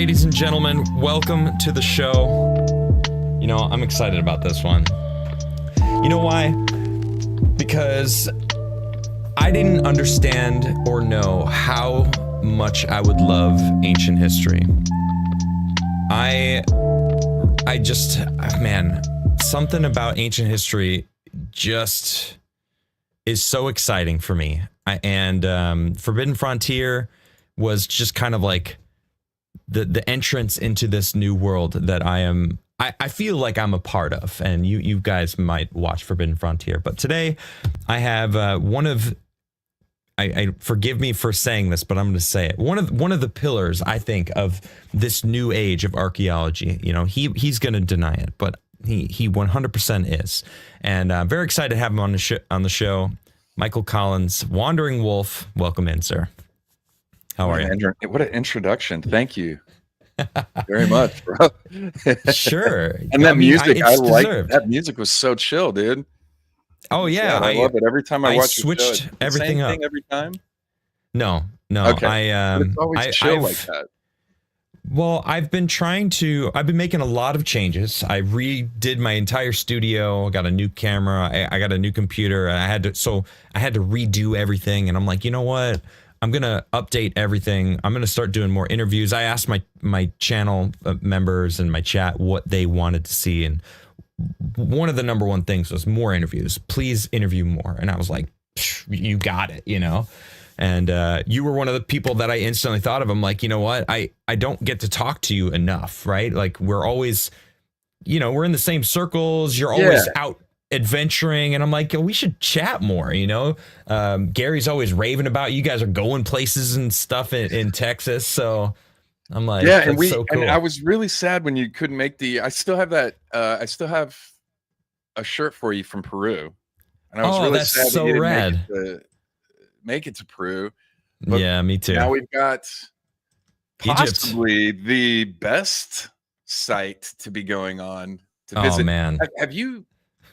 ladies and gentlemen, welcome to the show. You know, I'm excited about this one. You know why? Because I didn't understand or know how much I would love ancient history. I just, man, something about ancient history just is so exciting for me. And Forbidden Frontier was just kind of like the entrance into this new world that I feel like I'm a part of, and you guys might watch Forbidden Frontier. But today I have I forgive me for saying this, but I'm going to say it. One of the pillars, I think, of this new age of archaeology. You know, he's going to deny it, but he 100% is. And I'm very excited to have him on the show. Michael Collins, Wandering Wolf. Welcome in, sir. How are you? What an introduction. Thank you very much, bro. Sure. And that music, I like that music was so chill, dude. Oh yeah, I love it. Every time I watch switched the show, everything same up. Thing every time. No. Okay. It's always chill like that. Well, I've been making a lot of changes. I redid my entire studio. I got a new camera. I got a new computer. I had to redo everything. And I'm like, you know what? I'm going to update everything. I'm going to start doing more interviews. I asked my channel members and my chat what they wanted to see. And one of the number one things was more interviews. Please interview more. And I was like, you got it, you know? And you were one of the people that I instantly thought of. I'm like, you know what? I don't get to talk to you enough, right? Like we're always, you know, we're in the same circles. You're always out adventuring. And I'm like, we should chat more, you know? Gary's always raving about you guys are going places and stuff in Texas. So I'm like, yeah, and so cool. And I was really sad when you couldn't make I still have that. I still have a shirt for you from Peru. And I was really that's sad so that you rad. didn't make it to Peru. But yeah, me too. Now we've got possibly the best site to be going on to visit. Oh man,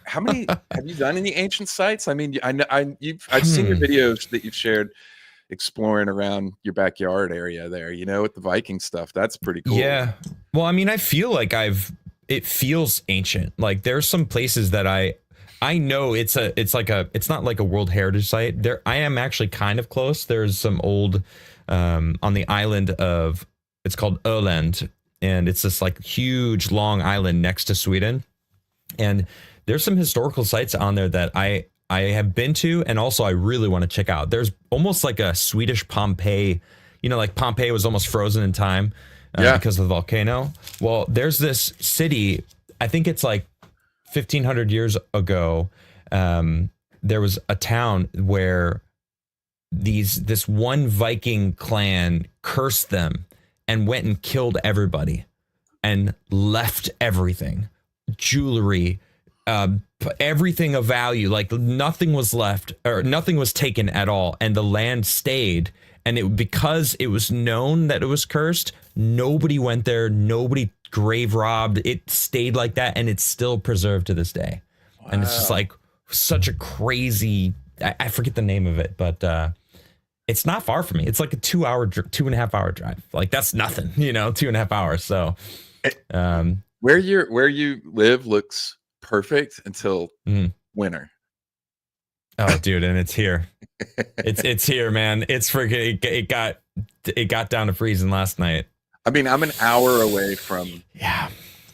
how many have you done any ancient sites? I mean, I've seen your videos that you've shared exploring around your backyard area there, you know, with the Viking stuff. That's pretty cool. Yeah. Well, I mean, I feel like it feels ancient. Like there's some places that I know it's not like a World Heritage Site. I am actually kind of close. There's some old on the island it's called Öland, and it's this like huge long island next to Sweden. And there's some historical sites on there that I have been to, and also I really want to check out. There's almost like a Swedish Pompeii, you know, like Pompeii was almost frozen in time because of the volcano. Well, there's this city, I think it's like 1,500 years ago, there was a town where this one Viking clan cursed them and went and killed everybody and left everything, jewelry, everything of value, like nothing was left or nothing was taken at all, and the land stayed. And because it was known that it was cursed, nobody went there, nobody grave robbed. It stayed like that, and it's still preserved to this day. Wow. And it's just like such a crazy, I forget the name of it, but it's not far from me. It's like a 2.5 hour drive. Like that's nothing, you know, 2.5 hours. So where you live looks perfect until winter. Oh dude, and it's here. It's here, man. It's freaking it got down to freezing last night. I mean, I'm an hour away from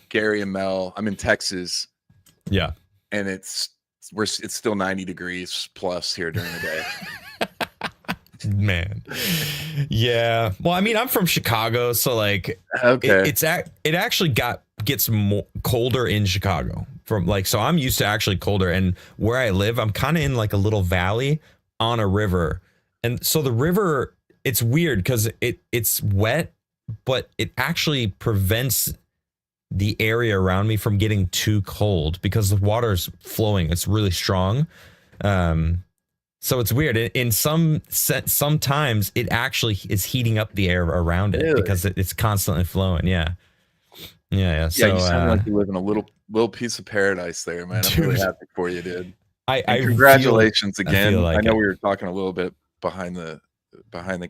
Gary and Mel. I'm in Texas. Yeah. And it's still 90 degrees plus here during the day. Man. Yeah. Well, I mean, I'm from Chicago, so like it actually gets more colder in Chicago so I'm used to actually colder, and where I live, I'm kind of in like a little valley on a river. And so the river, it's weird because it's wet, but it actually prevents the area around me from getting too cold because the water's flowing. It's really strong. So it's weird. In sometimes it actually is heating up the air around it because it's constantly flowing. Yeah. So, you sound like you live in a little piece of paradise there, man. I'm really happy for you, dude. Congratulations again. I know we were talking a little bit behind the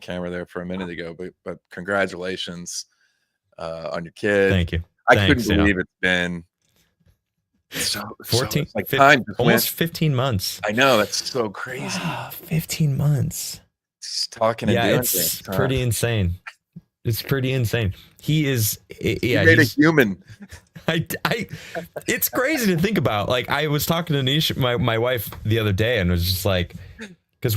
camera there for a minute ago, but congratulations. on your kid. Thank you. I Thanks, couldn't believe it's been so 14, it's like time just almost went. 15 months. I know, that's so crazy. 15 months. Just talking and Yeah, doing it's things. pretty insane. It's pretty insane. He is, He made a human. It's crazy to think about. Like, I was talking to Nish, my wife, the other day, and was just like, because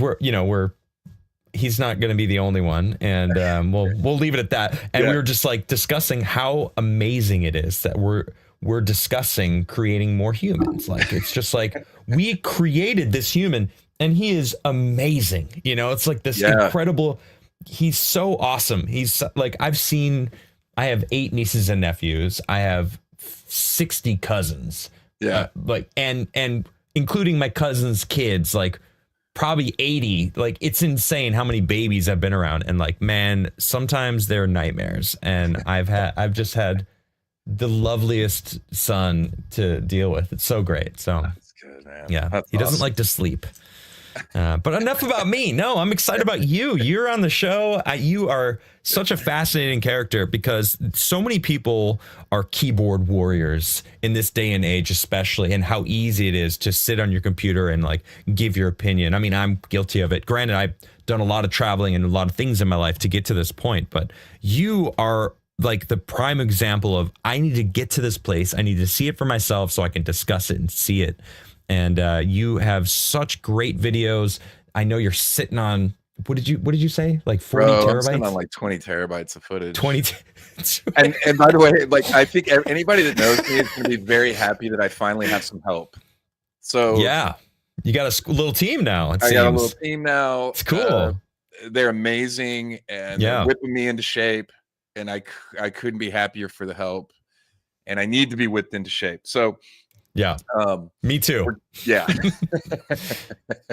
he's not going to be the only one, and we'll leave it at that. And we were just like discussing how amazing it is that we're discussing creating more humans. Like, it's just like, we created this human, and he is amazing. It's like this incredible. He's so awesome. He's like, I have 8 nieces and nephews. I have 60 cousins. Yeah. And including my cousins' kids, like probably 80. Like, it's insane how many babies I've been around. And like, man, sometimes they're nightmares. And I've just had the loveliest son to deal with. It's so great. So that's good, man. Yeah. That's he doesn't awesome. like to sleep. But enough about me. No, I'm excited about you. You're on the show. You are such a fascinating character because so many people are keyboard warriors in this day and age, especially, and how easy it is to sit on your computer and like give your opinion. I mean, I'm guilty of it. Granted, I've done a lot of traveling and a lot of things in my life to get to this point, but you are like the prime example of, I need to get to this place. I need to see it for myself so I can discuss it and see it. And you have such great videos. I know you're sitting on, what did you say? Like 40 terabytes? I'm sitting on like 20 terabytes of footage. 20. And by the way, like, I think anybody that knows me is going to be very happy that I finally have some help. So yeah, you got a little team now. I got a little team now. It's cool. They're amazing, and they're whipping me into shape. And I couldn't be happier for the help. And I need to be whipped into shape. So yeah, me too. Yeah.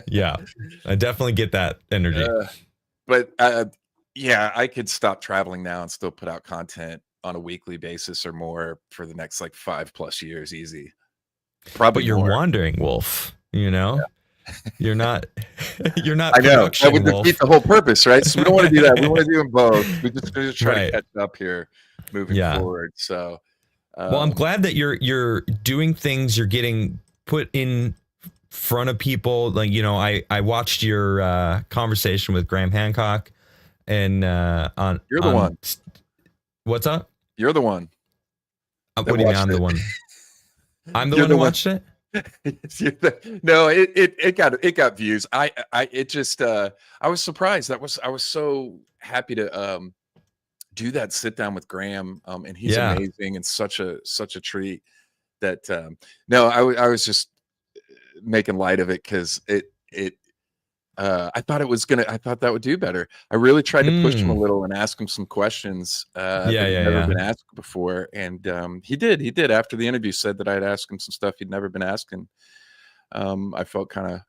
Yeah, I definitely get that energy. But yeah, I could stop traveling now and still put out content on a weekly basis or more for the next like 5+ years, easy. Probably. But you're more. Wandering Wolf, Yeah. You're not. I know that would defeat the whole purpose, right? So we don't want to do that. We want to do them both. We just try to catch up here, moving forward. So. Well, I'm glad that you're doing things. You're getting put in front of people. Like, I watched your conversation with Graham Hancock, and you're the one. What's up? You're the one. What do you mean I'm the one? I'm the one who watched it. No, it got views. I was surprised. I was so happy to do that sit down with Graham, and he's amazing and such a treat. That no, I was just making light of it because I thought that would do better. I really tried to push him a little and ask him some questions that he'd never been asked before, and he did after the interview said that I'd asked him some stuff he'd never been asking. I felt kind of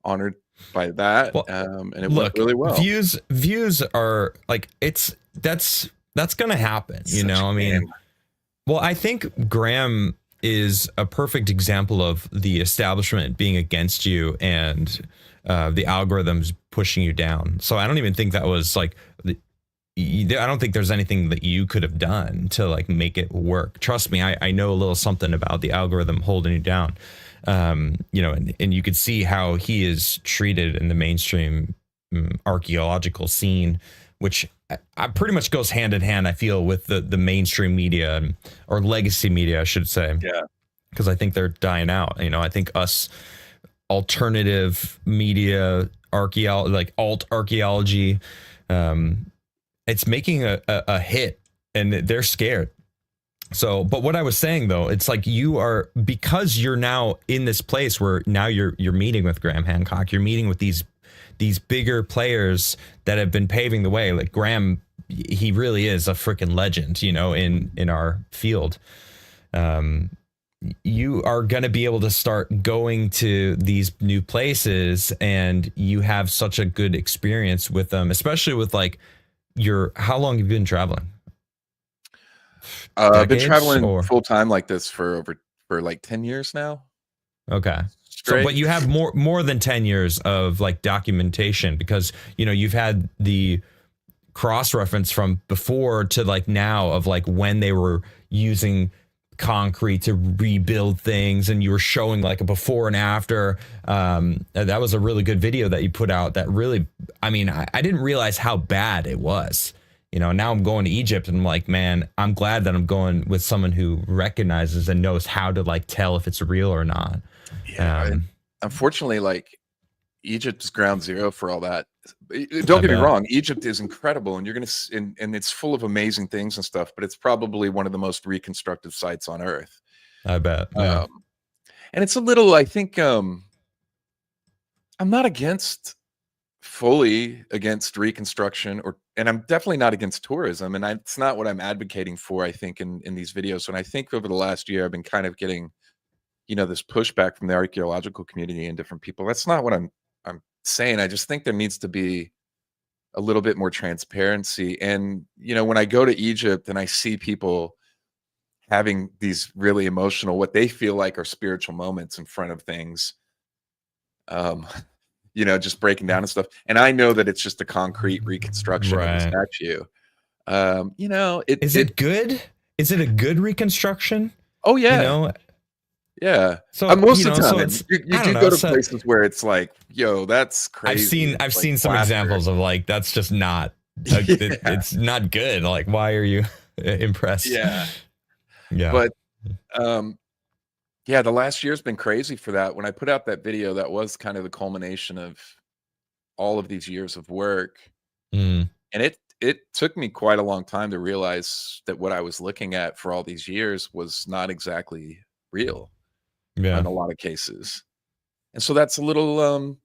honored by that, and it went really well. Views are like that's going to happen, I mean, well, I think Graham is a perfect example of the establishment being against you and the algorithms pushing you down. So I don't even think that was like, I don't think there's anything that you could have done to like make it work. Trust me, I know a little something about the algorithm holding you down. And you could see how he is treated in the mainstream archaeological scene, which I pretty much goes hand in hand, I feel, with the mainstream media or legacy media, I should say. Yeah. Because I think they're dying out. I think us alternative media, archaeology, like alt archaeology, it's making a hit, and they're scared. So, but what I was saying though, it's like because you're now in this place where now you're meeting with Graham Hancock, you're meeting with these bigger players that have been paving the way. Like Graham, he really is a freaking legend, in our field. You are going to be able to start going to these new places, and you have such a good experience with them, especially with like how long have you been traveling? I've been traveling full time like this for like 10 years now. Okay. So, but you have more than 10 years of like documentation, because, you've had the cross reference from before to like now of like when they were using concrete to rebuild things, and you were showing like a before and after. That was a really good video that you put out that really, I mean, I didn't realize how bad it was. You know, now I'm going to Egypt and I'm like, man, I'm glad that I'm going with someone who recognizes and knows how to like tell if it's real or not. Yeah. Unfortunately, like Egypt is ground zero for all that. Don't get me wrong. Egypt is incredible, and you're going to, and it's full of amazing things and stuff, but it's probably one of the most reconstructed sites on earth. I bet. Yeah. And it's a little, I think, I'm not fully against reconstruction, and I'm definitely not against tourism. And it's not what I'm advocating for, I think, in these videos. And I think over the last year, I've been kind of getting, you know, this pushback from the archaeological community and different people. That's not what I'm saying. I just think there needs to be a little bit more transparency. And, you know, when I go to Egypt and I see people having these really emotional, what they feel like are spiritual moments in front of things, you know, just breaking down and stuff. And I know that it's just a concrete reconstruction of the statue. You know, is it good? Is it a good reconstruction? Oh yeah. You know, yeah. So most of the time, you do go to places where it's like, yo, that's crazy. I've seen some examples of like, that's just not, it's not good. Like, why are you impressed? Yeah. But, yeah, the last year's been crazy for that. When I put out that video, that was kind of the culmination of all of these years of work. And it took me quite a long time to realize that what I was looking at for all these years was not exactly real. In a lot of cases. And so that's a little,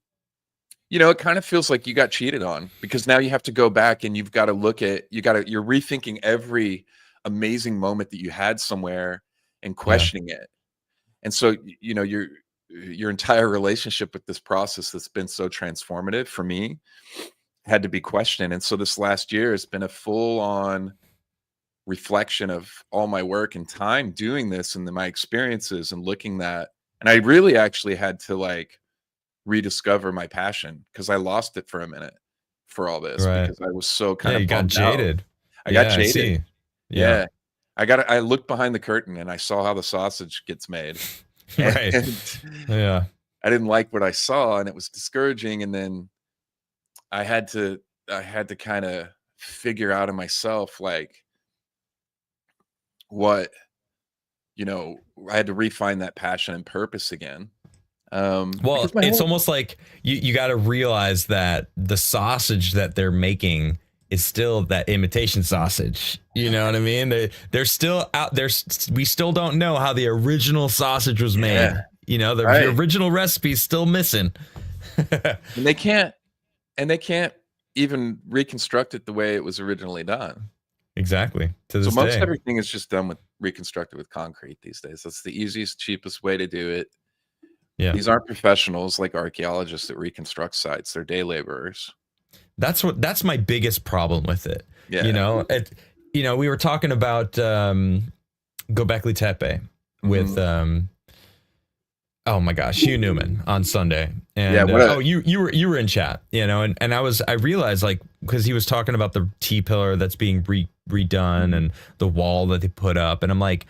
you know, it kind of feels like you got cheated on, because now you have to go back and you've got to look at, you're rethinking every amazing moment that you had somewhere and questioning it. And so, you know, your entire relationship with this process that's been so transformative for me had to be questioned. And so this last year has been a full on reflection of all my work and time doing this and my experiences and looking that. And I really actually had to like rediscover my passion, because I lost it for a minute for all this, because I was so kind of got jaded. I got jaded. Yeah. I looked behind the curtain and I saw how the sausage gets made. And I didn't like what I saw, and it was discouraging. And then I had to kind of figure out in myself, like, what, you know, I had to refine that passion and purpose again. Well, it's almost like you got to realize that the sausage that they're making is still that imitation sausage. You know what I mean? They're still out there. We still don't know how the original sausage was made. You know, the original recipe is still missing. And they can't even reconstruct it the way it was originally done. Exactly. To this so most day. Everything is just done with reconstructed with concrete these days. That's the easiest, cheapest way to do it. Yeah. These aren't professionals like archaeologists that reconstruct sites. They're day laborers. That's my biggest problem with it. Yeah. You know, we were talking about Göbekli Tepe with oh my gosh, Hugh Newman on Sunday. And you were in chat, you know, and I realized, like, because he was talking about the T-pillar that's being redone and the wall that they put up, and I'm like,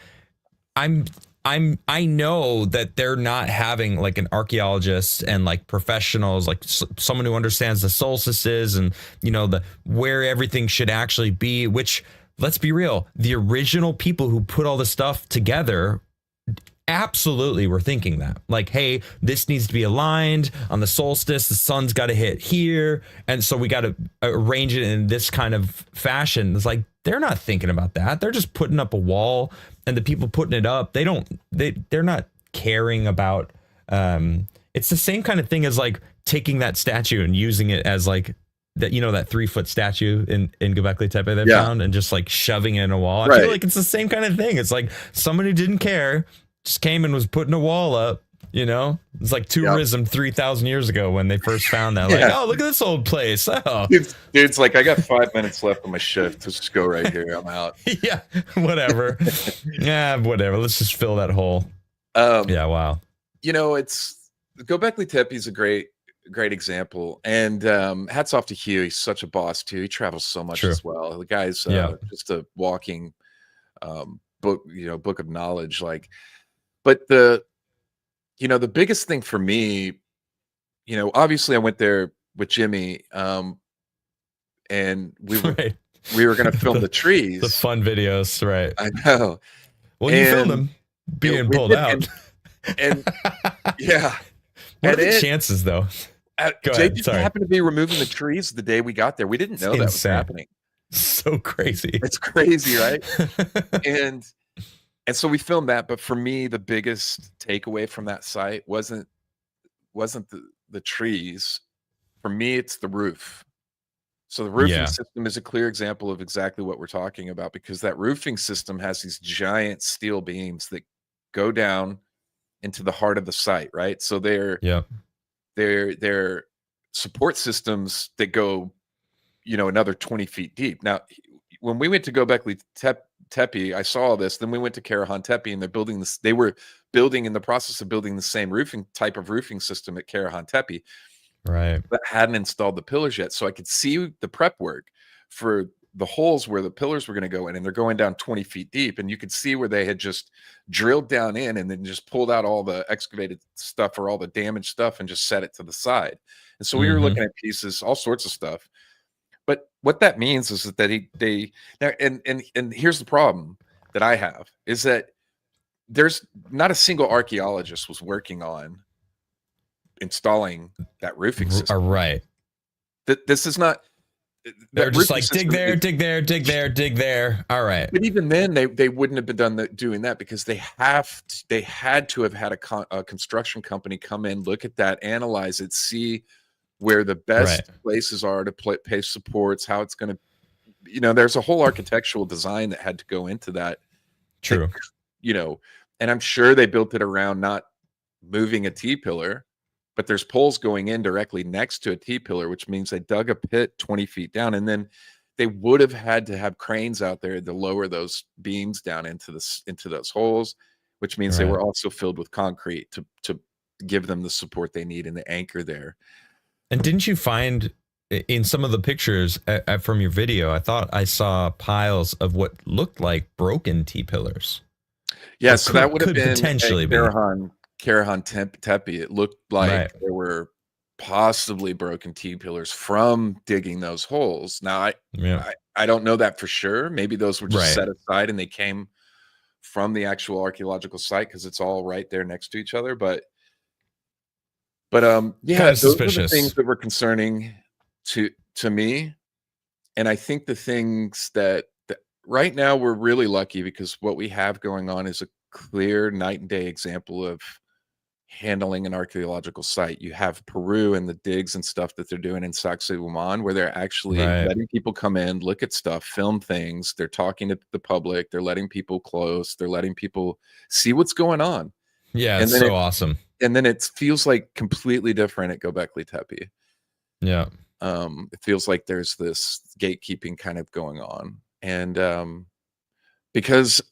I know that they're not having like an archaeologist and like professionals, like someone who understands the solstices and, you know, where everything should actually be, which, let's be real, the original people who put all this stuff together absolutely were thinking that, like, hey, this needs to be aligned on the solstice, the sun's got to hit here, and so we got to arrange it in this kind of fashion. It's like, they're not thinking about that. They're just putting up a wall, and the people putting it up, they're not caring about it's the same kind of thing as like taking that statue and using it as like that, you know, that 3-foot statue in Göbekli Tepe they found, and just like shoving it in a wall. I feel like it's the same kind of thing. It's like somebody didn't care, just came and was putting a wall up, you know? It's like tourism 3,000 years ago when they first found that. Like, oh, look at this old place. Oh, it's like, I got 5 minutes left on my shift. Let's just go right here. I'm out. Yeah, whatever. Whatever. Let's just fill that hole. Yeah, wow. You know, Göbekli Tepe is a great great example. And hats off to Hugh. He's such a boss too. He travels so much True. as well. The guy's Yeah. just a walking book, book of knowledge. Like, but the the biggest thing for me, obviously I went there with Jimmy, and Right. we were gonna film the The trees. fun videos, right? I know. Well, you filmed And them being we pulled did, out. and yeah. What And are the it chances, though? Go Jay ahead. just Sorry. happened to be removing the trees the day we got there. We didn't It's know that was insane. happening. So crazy. It's crazy, right? And so we filmed that, but for me, the biggest takeaway from that site wasn't the trees. For me, it's the roof. So the roofing Yeah. system is a clear example of exactly what we're talking about, because that roofing system has these giant steel beams that go down into the heart of the site, right? So Yep. they're support systems that go, another 20 feet deep. Now, when we went to Göbekli Tepe, I saw all this. Then we went to Karahan Tepe, and they're building this. They were building in the process of building the same type of roofing system at Karahan Tepe, Right. but hadn't installed the pillars yet. So I could see the prep work for the holes where the pillars were going to go in, and they're going down 20 feet deep. And you could see where they had just drilled down in and then just pulled out all the excavated stuff or all the damaged stuff and just set it to the side. And so we were looking at pieces, all sorts of stuff. But what that means is that they now, and here's the problem that I have, is that there's not a single archaeologist was working on installing that roofing system. Right. This is not. They're just like, dig there, dig there, dig there, dig there. All right. But even then, they wouldn't have been doing that, because they had to have had a construction company come in, look at that, analyze it, see where the best places are to place supports, how it's going to, there's a whole architectural design that had to go into that. True. And I'm sure they built it around not moving a T-pillar, but there's poles going in directly next to a T-pillar, which means they dug a pit 20 feet down, and then they would have had to have cranes out there to lower those beams down into those holes, which means they were also filled with concrete to give them the support they need and the anchor there. And didn't you find in some of the pictures from your video, I thought I saw piles of what looked like broken T-pillars. Yeah, so that would have been potentially Karahan Tepe. It looked like there were possibly broken T-pillars from digging those holes. Now, I don't know that for sure. Maybe those were just set aside and they came from the actual archaeological site, because it's all right there next to each other. But yeah, those are the things that were concerning to me. And I think the things that right now we're really lucky, because what we have going on is a clear night and day example of handling an archaeological site. You have Peru and the digs and stuff that they're doing in Sacsayhuaman, where they're actually letting people come in, look at stuff, film things. They're talking to the public. They're letting people close. They're letting people see what's going on. Yeah, it's so awesome. And then it feels like completely different at Göbekli Tepe. Yeah. It feels like there's this gatekeeping kind of going on. And because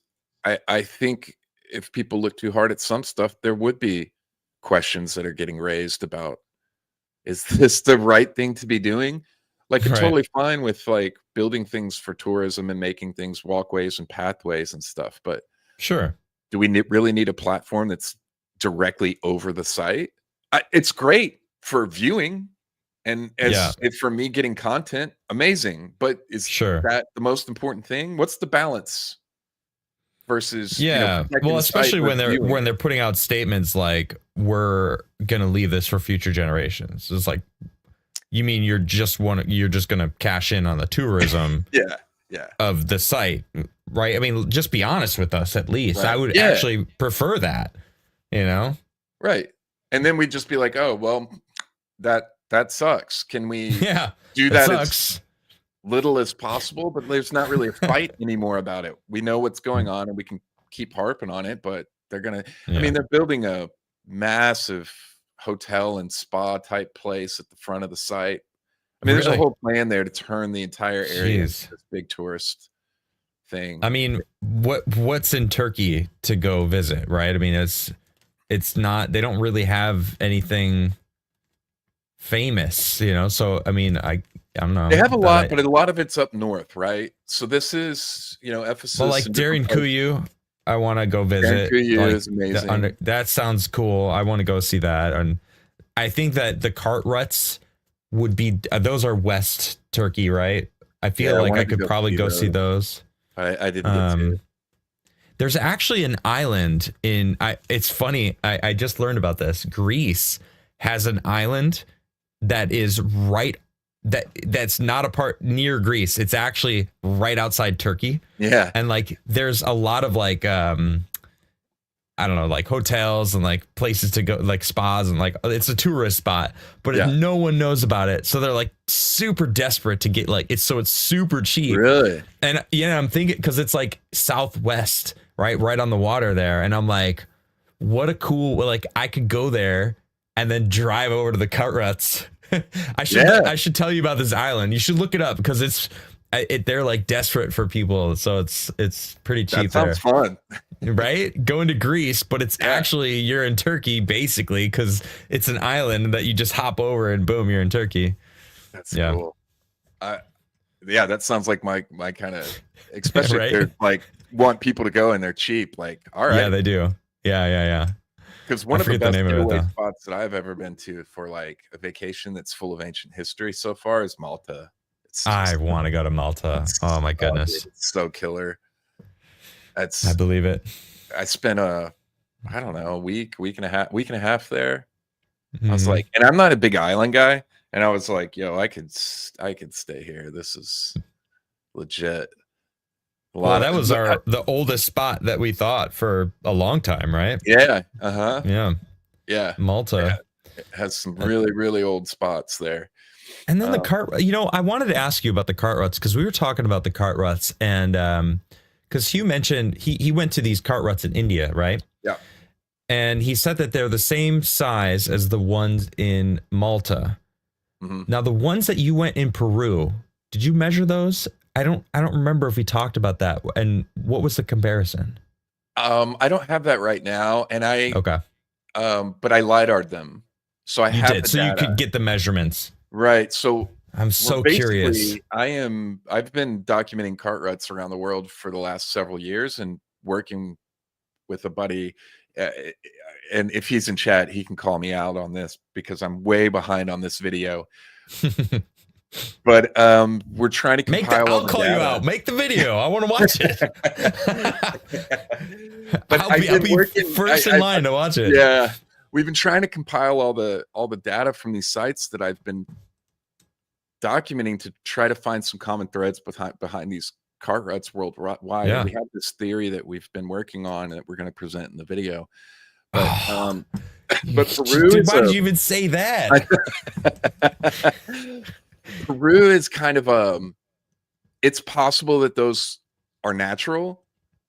I think if people look too hard at some stuff, there would be questions that are getting raised about, is this the right thing to be doing? Like, I'm totally fine with like building things for tourism and making things walkways and pathways and stuff, but sure, do we really need a platform that's directly over the site? It's great for viewing and for me getting content, amazing, but is that the most important thing? What's the balance versus well, especially when they're putting out statements like, we're gonna leave this for future generations. It's like, you mean you're just gonna cash in on the tourism of the site, right? I mean, just be honest with us at least. I would actually prefer that, right? And then we'd just be like, oh well, that sucks. Can we do that as little as possible? But there's not really a fight anymore about it. We know what's going on and we can keep harping on it, but they're gonna I mean, they're building a massive hotel and spa type place at the front of the site. I mean, there's a whole plan there to turn the entire area into this big tourist thing. I mean, what's in Turkey to go visit, right? I mean, it's not, they don't really have anything famous, you know. So I mean, I don't know They have a that lot, but a lot of it's up north, right? So this is, well, Ephesus like and different Darien places. Kuyu, I want to go visit. Vancouver Like is amazing. that sounds cool. I want to go see that, and I think that the cart ruts would be those are West Turkey, right? I Yeah, feel I like I wanted to could go probably see go see those. those. I didn't get to. There's actually an island in it's funny, I just learned about this. Greece has an island that is that's not a part near Greece. It's actually right outside Turkey. Yeah. And like there's a lot of like I don't know, like hotels and like places to go, like spas, and like it's a tourist spot, but Yeah. no one knows about it. So they're like super desperate to get like it's super cheap. Really? And yeah, I'm thinking because it's like Southwest, right on the water there, and I'm like, what a cool, like I could go there and then drive over to the cut ruts. I should tell you about this island. You should look it up because they're like desperate for people, so it's pretty cheap. That sounds fun. Right? Going to Greece, but it's actually you're in Turkey basically because it's an island that you just hop over and boom, you're in Turkey. That's cool. Yeah, that sounds like my kind of, especially right? if they're like want people to go and they're cheap. Like, all right. Yeah, they do. Yeah. Because one of the best getaway spots that I've ever been to for like a vacation that's full of ancient history so far is Malta. I want to go to Malta. Oh my goodness. It's so killer. I believe it. I spent I don't know, a week and a half there. I was like, and I'm not a big island guy, and I was like, yo, I could stay here. This is legit. Well, that was the oldest spot that we thought for a long time, right? Yeah. Yeah. Malta it has some really, really old spots there. And then the cart, I wanted to ask you about the cart ruts because we were talking about the cart ruts, and because Hugh mentioned he went to these cart ruts in India, right? Yeah. And he said that they're the same size as the ones in Malta. Mm-hmm. Now, the ones that you went in Peru, did you measure those? I don't remember if we talked about that. And what was the comparison? I don't have that right now, and okay. But I LiDAR'd them, so I have the so data. You could get the measurements. Right. So I'm so curious. I've been documenting cart ruts around the world for the last several years and working with a buddy. And if he's in chat, he can call me out on this because I'm way behind on this video. But we're trying to compile I'll call you out. Make the video. I want to watch it. But I'll be working first in line to watch it. Yeah. We've been trying to compile all the data from these sites that I've been documenting to try to find some common threads behind these cart ruts worldwide. Yeah. We have this theory that we've been working on that we're going to present in the video. But, but Peru, dude, why did you even say that? Peru is kind of it's possible that those are natural,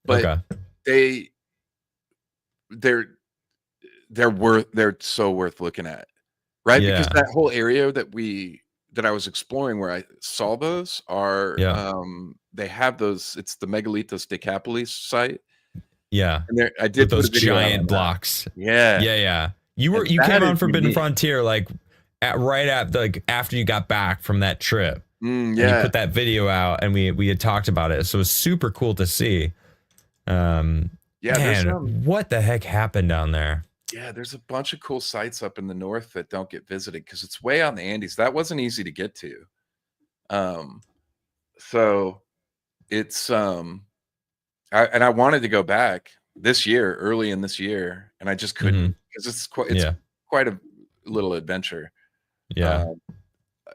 but they're so worth looking at, right? Yeah. Because that whole area that I was exploring where I saw those are they have those. It's the Megalitos Decapolis site. Yeah, and I did those giant blocks. Yeah. You came on Forbidden Frontier like after you got back from that trip. And you put that video out, and we had talked about it, so it was super cool to see. Man, what the heck happened down there? Yeah, there's a bunch of cool sites up in the north that don't get visited because it's way out in the Andes. That wasn't easy to get to. So it's I wanted to go back early in this year, and I just couldn't because it's quite a little adventure. Yeah.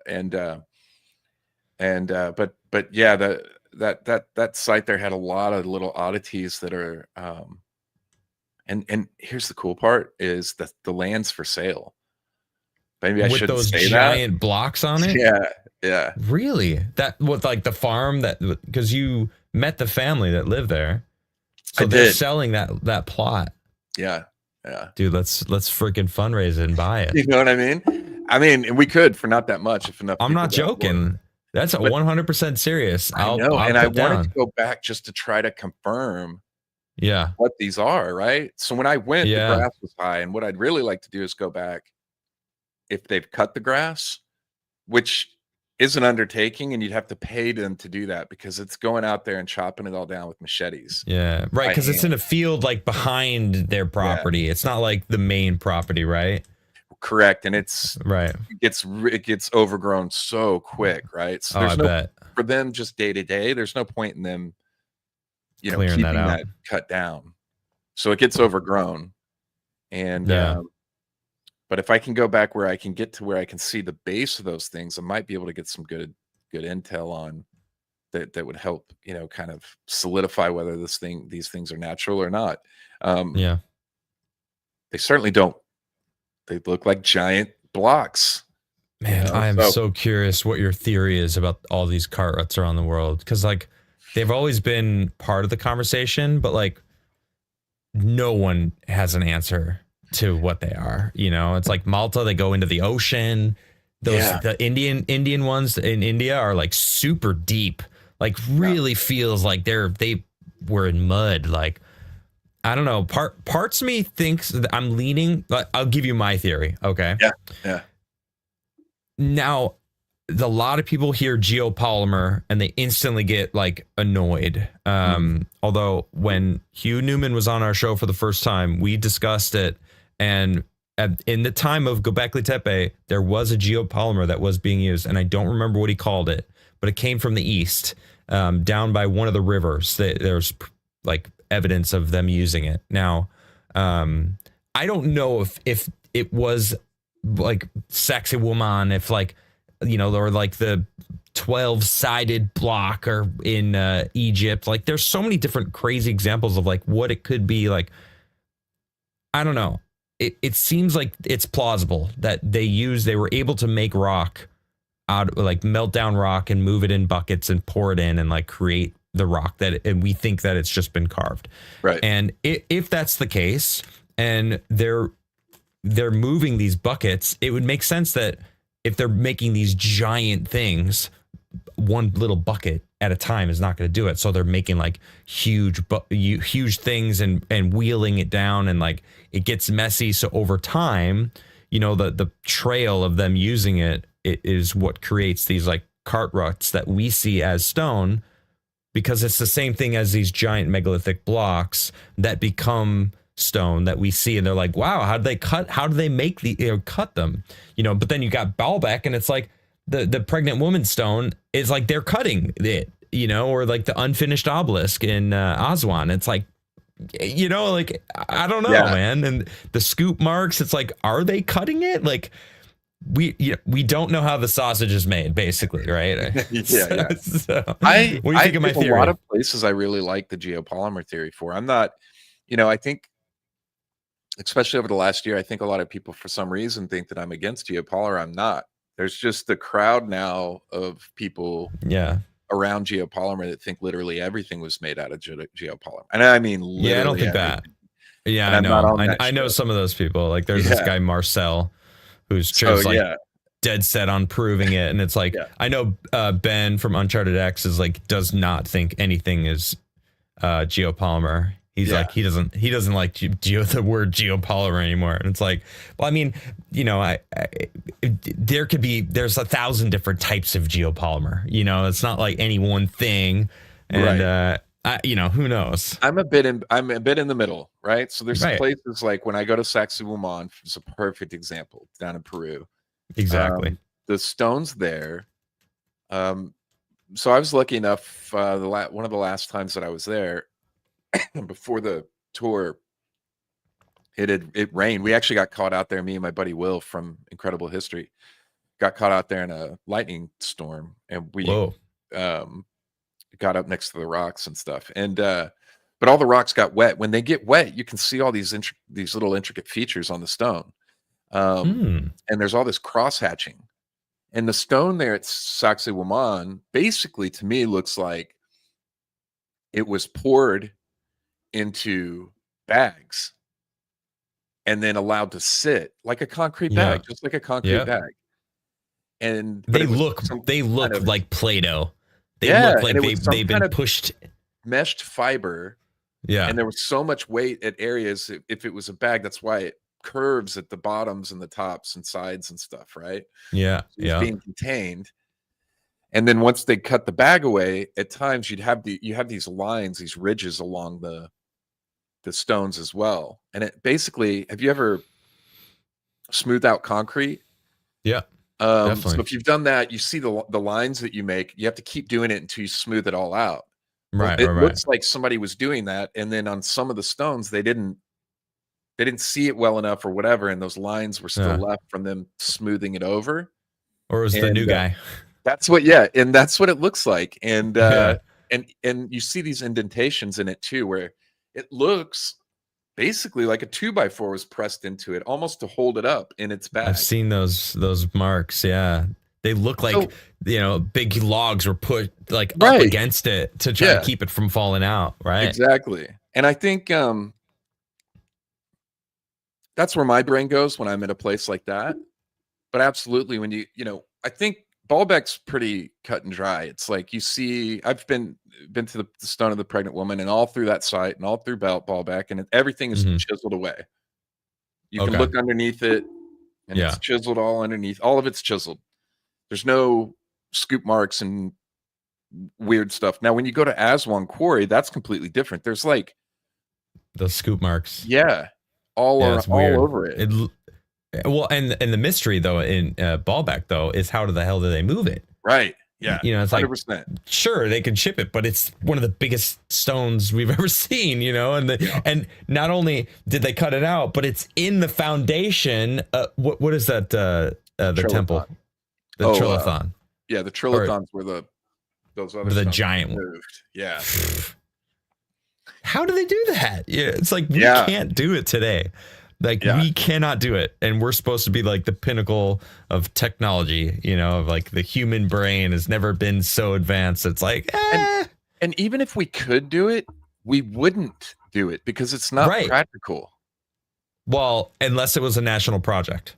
But yeah, that site there had a lot of little oddities that are and here's the cool part is that the land's for sale. Maybe I should those say giant blocks on it. Yeah. Really? That with like the farm because you met the family that lived there, so they're selling that plot. Yeah. Dude, let's freaking fundraise and buy it. You know what I mean? And we could for not that much if enough. I'm not joking. That's 100% serious. I know, and I wanted to go back just to try to confirm. Yeah. What these are, right? So when I went, the grass was high, and what I'd really like to do is go back if they've cut the grass, which is an undertaking, and you'd have to pay them to do that because it's going out there and chopping it all down with machetes. Yeah, right. By Because it's hand. in a field like behind their Yeah, property. It's not like the main property, right? correct. And Right. it gets overgrown so quick, right? So Oh, I there's no bet. for them just day to day. There's no point in them, Clearing that keeping out. that cut down. So it gets overgrown. And Yeah. but if I can go back where I can get to where I can see the base of those things, I might be able to get some good intel on that would help, kind of solidify whether these things are natural or not. Yeah. They certainly don't. They look like giant blocks. Man, I am so curious what your theory is about all these cart ruts around the world. Because, like, they've always been part of the conversation, but, like, no one has an answer to what they are. It's like Malta, they go into the ocean. The Indian ones in India are, like, super deep. Like, really feels like they were in mud. Like, I don't know. Parts of me thinks that I'm leaning. I'll give you my theory. Okay. Yeah. Now, a lot of people hear geopolymer and they instantly get like annoyed. Although when Hugh Newman was on our show for the first time, we discussed it. And in the time of Göbekli Tepe, there was a geopolymer that was being used. And I don't remember what he called it, but it came from the east, down by one of the rivers. There's like evidence of them using it. Now, I don't know if it was like sexy woman, if like, or like the 12-sided block or in Egypt. Like there's so many different crazy examples of like what it could be. Like, I don't know. It seems like it's plausible that they were able to make rock out, like melt down rock and move it in buckets and pour it in and like create the rock and we think that it's just been carved. Right. And if that's the case and they're moving these buckets, it would make sense that if they're making these giant things, one little bucket at a time is not going to do it. So they're making like huge things and wheeling it down, and like it gets messy. So over time, the trail of them using it is what creates these like cart ruts that we see as stone, because it's the same thing as these giant megalithic blocks that become stone that we see, and they're like, wow, how do they make cut them? But then you got Baalbek, and it's like the pregnant woman stone is like they're cutting it, or like the unfinished obelisk in Aswan. It's like, like, I don't know, man. And the scoop marks, it's like, are they cutting it? Like, we don't know how the sausage is made, basically, right? Yeah. So, what do you think of my theory? A lot of places I really like the geopolymer theory for. I'm not, I think, especially over the last year, I think a lot of people, for some reason, think that I'm against geopolymer. I'm not. There's just the crowd now of people around geopolymer that think literally everything was made out of geopolymer. And I mean, literally I don't think everything. that. Yeah, I know. I know some of those people. Like there's this guy, Marcel, who's just dead set on proving it. And it's like, I know Ben from Uncharted X is like, does not think anything is geopolymer. He's like, he doesn't like the word geopolymer anymore. And it's like, well, I mean, there's 1,000 different types of geopolymer. It's not like any one thing. And who knows? I'm a bit in the middle, right? So there's places like when I go to Sacsayhuaman, it's a perfect example down in Peru. Exactly. The stones there. So I was lucky enough. One of the last times that I was there, before the tour, it rained. We actually got caught out there. Me and my buddy Will from Incredible History got caught out there in a lightning storm, and we got up next to the rocks and stuff. And but all the rocks got wet. When they get wet, you can see all these little intricate features on the stone. And there's all this cross hatching. And the stone there at Sacsayhuaman basically, to me, looks like it was poured into bags and then allowed to sit like a concrete bag, just like a concrete bag. And they look like Play-Doh. They look like they've been pushed. Meshed fiber. Yeah. And there was so much weight at areas. If it was a bag, that's why it curves at the bottoms and the tops and sides and stuff, right? Yeah. So it's Yeah. being contained. And then once they cut the bag away, at times you have these lines, these ridges along the stones as well. And it basically, have you ever smoothed out concrete? Yeah. So Definitely. if you've done that, you see the lines that you make, you have to keep doing it until you smooth it all out. Well, Right. it Right. looks like somebody was doing that, and then on some of the stones, they didn't see it well enough or whatever, and those lines were still Yeah. left from them smoothing it over. Or it was the And new guy. that's what it looks like. And Yeah. and you see these indentations in it too, where it looks basically like a 2x4 was pressed into it, almost to hold it up in its bag. I've seen those marks. Yeah. They look like, So, big logs were put like up right. against it to try Yeah. to keep it from falling out. Right. Exactly. And I think that's where my brain goes when I'm at a place like that. But absolutely, when I think Baalbek's pretty cut and dry. It's like you see, I've been to the stone of the pregnant woman, and all through that site and all through Baalbek, and everything is chiseled away. You can look underneath it, and it's chiseled all underneath. All of it's chiseled. There's no scoop marks and weird stuff. Now, when you go to Aswan Quarry, that's completely different. There's like those scoop marks. Yeah, all over it. Well, and the mystery though in Baalbek though is how the hell do they move it? Right. Yeah. It's 100%. like sure they can ship it, but it's one of the biggest stones we've ever seen. And not only did they cut it out, but it's in the foundation. What is that? The temple, the Trilithon. Yeah, the Trilithons were those other giant moved. Yeah. How do they do that? Yeah, it's like we can't do it today. Like we cannot do it, and we're supposed to be like the pinnacle of technology. Of like the human brain has never been so advanced. It's like, and even if we could do it, we wouldn't do it because it's not practical. Well, unless it was a national project.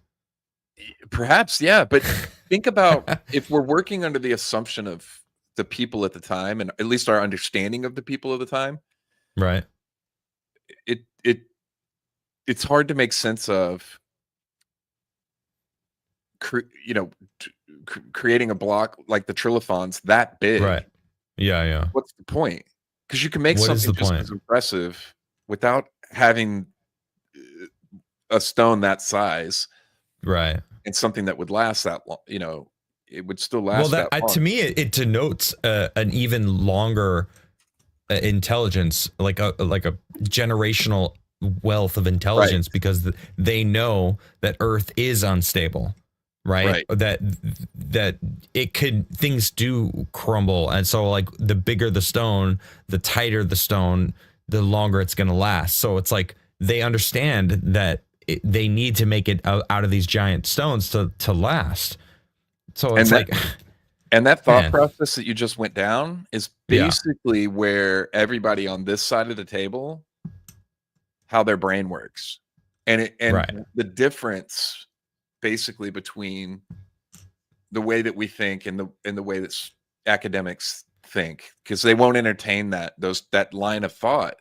Perhaps, yeah. But think about if we're working under the assumption of the people at the time, and at least our understanding of the people of the time, right? It's hard to make sense of, creating a block like the Trilithons that big. Right. Yeah. What's the point? Because you can make something just as impressive without having a stone that size. Right. And something that would last that long. It would still last that long. To me, it denotes an even longer intelligence, like a generational wealth of intelligence, because they know that Earth is unstable, right? That things do crumble, and so like the bigger the stone, the tighter the stone, the longer it's going to last. So it's like they understand that they need to make it out of these giant stones to last. So it's and that thought process that you just went down is basically where everybody on this side of the table, how their brain works, and the difference basically between the way that we think and the way that academics think, because they won't entertain that line of thought.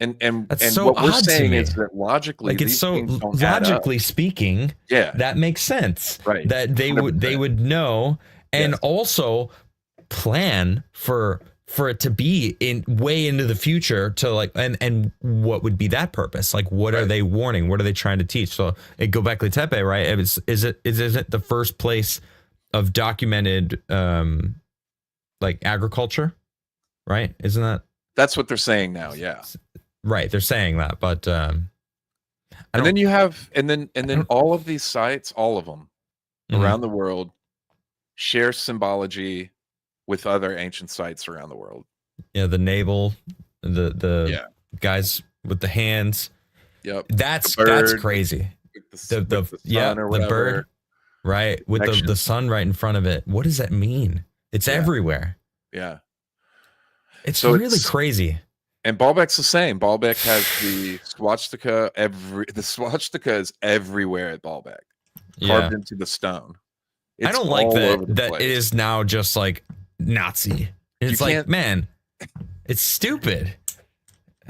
And so what we're saying is that logically, like, it's so logically speaking, that makes sense. Right. That they 100%. would know, and also plan for it to be in way into the future to like, and what would be that purpose? Like, what are they warning? What are they trying to teach? So it go back to Tepe, right? Is it the first place of documented like agriculture, right? Isn't that's what they're saying now? Yeah. Right, they're saying that, but and then you have and then all of these sites, all of them around the world, share symbology with other ancient sites around the world. Yeah, the navel, the guys with the hands. Yep, that's crazy. The bird, right, with the sun right in front of it. What does that mean? It's everywhere. Yeah, it's really crazy. And Baalbek's the same. Baalbek has the swastika. The swastika is everywhere at Baalbek, carved into the stone. I don't like that it is now just like Nazi. It's like, man, it's stupid.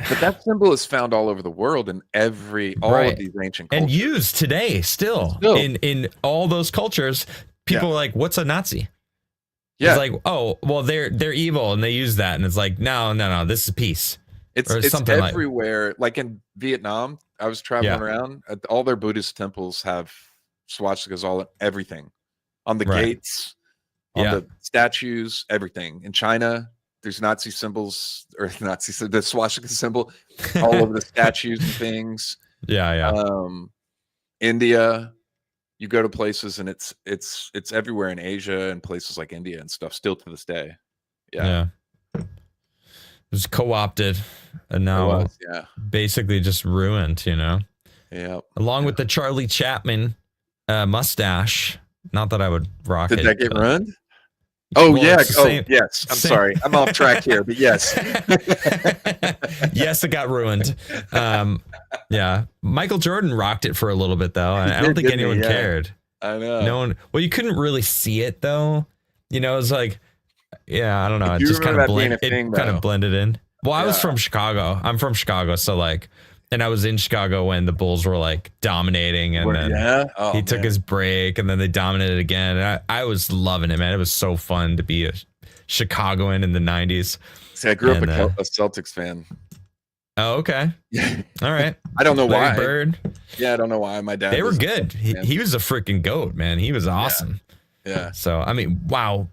But that symbol is found all over the world in all of Right. these ancient And cultures. used today still in all those cultures. People are like, what's a Nazi? Yeah. It's like, oh, well, they're evil and they use that. And it's like, no, this is peace. It's something everywhere. Like in Vietnam, I was traveling around. All their Buddhist temples have swastikas everything. On the gates, on the statues, everything. In China, there's Nazi symbols, or the swastika symbol all over the statues and things. India, you go to places and it's everywhere in Asia and places like India and stuff still to this day. It was co-opted and now basically just ruined, along with the Charlie Chaplin mustache. Not that I would rock it. Did that get ruined? Oh, well, yes. I'm sorry. I'm off track here, but yes. Yes, it got ruined. Michael Jordan rocked it for a little bit, though. I don't think anyone cared. I know. No one. Well, you couldn't really see it, though. It was like, I don't know. It just kind of blended in. Well, I was from Chicago. I'm from Chicago, so like, and I was in Chicago when the Bulls were like dominating, and then he took his break, and then they dominated again. And I was loving it, man. It was so fun to be a Chicagoan in the 90s. See, I grew up a Celtics fan. Oh, okay. All right. I don't know why. Bird. Yeah, I don't know why. My dad. They were good. He was a freaking GOAT, man. He was awesome. Yeah. So, I mean, wow.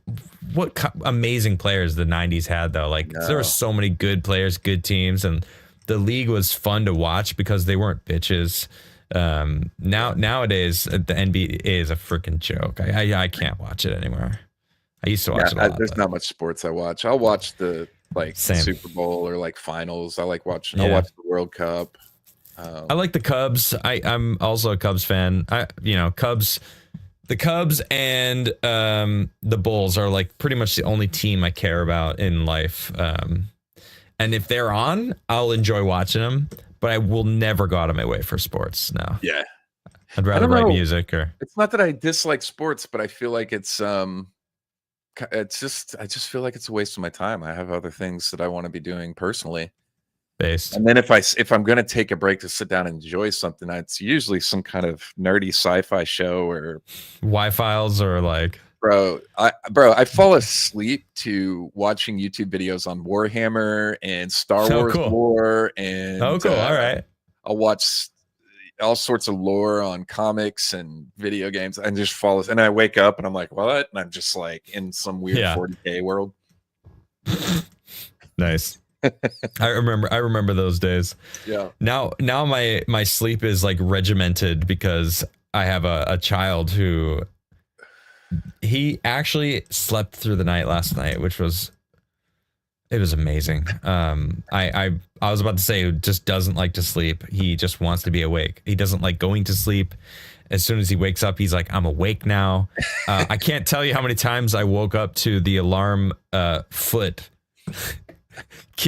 What amazing players the 90s had, though. Like, there were so many good players, good teams, and the league was fun to watch because they weren't bitches. Nowadays, the NBA is a freaking joke. I can't watch it anymore. I used to watch it a lot. There's not much sports I watch. I'll watch the Super Bowl or like finals. I like watching. I'll watch the World Cup. I like the Cubs. I'm also a Cubs fan. Cubs. The Cubs and the Bulls are like pretty much the only team I care about in life. And if they're on, I'll enjoy watching them, but I will never go out of my way for sports now. Yeah. I'd rather write music or. It's not that I dislike sports, but I feel like I just feel like it's a waste of my time. I have other things that I want to be doing personally. And then if I'm going to take a break to sit down and enjoy something, it's usually some kind of nerdy sci-fi show or Y-Files or like. Bro, I fall asleep to watching YouTube videos on Warhammer and Star Wars lore and all right. I'll watch all sorts of lore on comics and video games and just fall asleep. And I wake up and I'm like, what? And I'm just like in some weird 40K world. Nice. I remember those days. Yeah. Now my sleep is like regimented because I have a child who he actually slept through the night last night, which was amazing. I was about to say just doesn't like to sleep. He just wants to be awake. He doesn't like going to sleep. As soon as he wakes up, he's like, I'm awake now. I can't tell you how many times I woke up to the alarm foot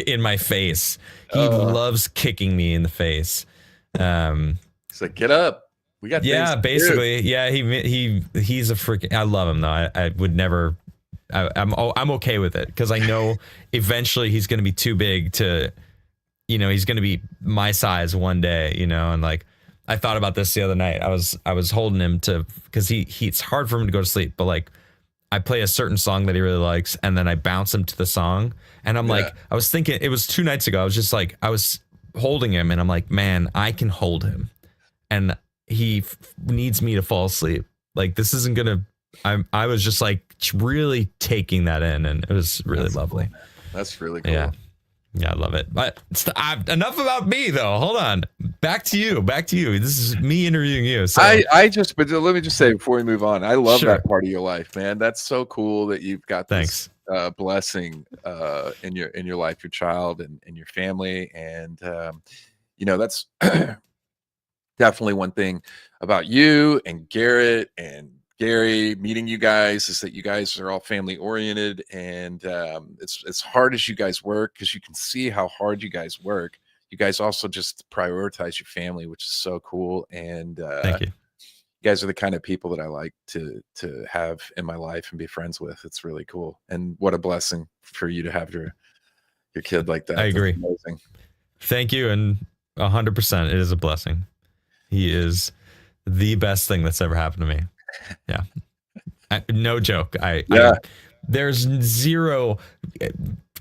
in my face. He loves kicking me in the face. He's like, get up. We got basically. Yeah, he's a freaking. I love him though. I would never. I'm okay with it because I know eventually he's going to be too big to, he's going to be my size one day, and like I thought about this the other night. I was holding him because it's hard for him to go to sleep, but like I play a certain song that he really likes and then I bounce him to the song and I'm like, I was thinking it was 2 nights ago. I was just like, I was holding him and I'm like, man, I can hold him and he needs me to fall asleep. Like this isn't going to, I was just like really taking that in and it was really lovely. Cool. That's really cool. Yeah, I love it. But enough about me though. Hold on. Back to you. This is me interviewing you. So but let me just say before we move on, I love that part of your life, man. That's so cool that you've got this blessing in your life, your child and your family. And that's definitely one thing about you and Garrett and Gary meeting you guys is that you guys are all family oriented and it's hard as you guys work because you can see how hard you guys work. You guys also just prioritize your family, which is so cool. And thank you. You guys are the kind of people that I like to have in my life and be friends with. It's really cool. And what a blessing for you to have your kid like that. I agree. That's amazing. Thank you, and 100%, it is a blessing. He is the best thing that's ever happened to me. Yeah, no joke. There's zero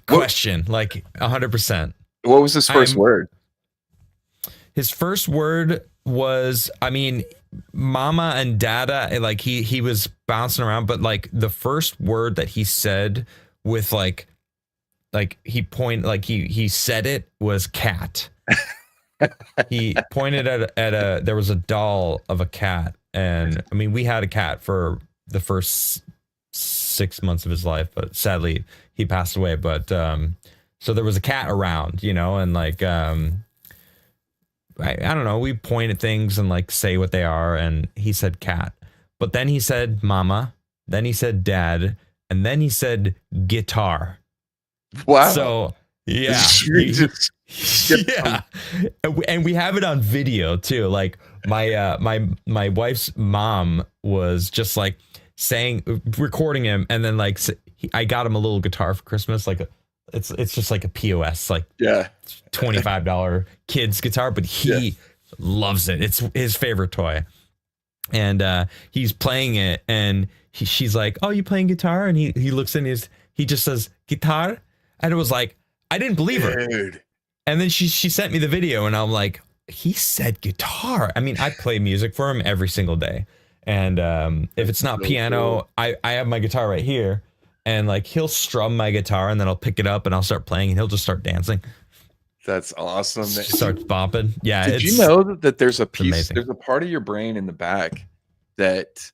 question. Like 100%. What was his first word? His first word was, I mean, mama and dada. Like he was bouncing around, but like the first word that he said with like he said it was cat. He pointed at there was a doll of a cat, and I mean we had a cat for the first 6 months of his life, but sadly he passed away. But so there was a cat around, you know, and like I don't know, we point at things and like say what they are, and he said cat, but then he said mama, then he said dad, and then he said guitar. Wow. So yeah. Yeah. And we have it on video too. Like my wife's mom was just like recording him, and then like I got him a little guitar for Christmas. Like it's just like a POS, like $25 kids guitar, but he loves it. It's his favorite toy. And he's playing it, and she's like, "Oh, you playing guitar?" And he looks in he just says guitar. And it was like, I didn't believe her. Dude. And then she sent me the video, and I'm like, he said guitar. I mean, I play music for him every single day. And if it's not piano, cool. I have my guitar right here, and like he'll strum my guitar, and then I'll pick it up and I'll start playing, and he'll just start dancing. That's awesome. Starts bopping. Yeah. Did you know that there's a piece, there's a part of your brain in the back that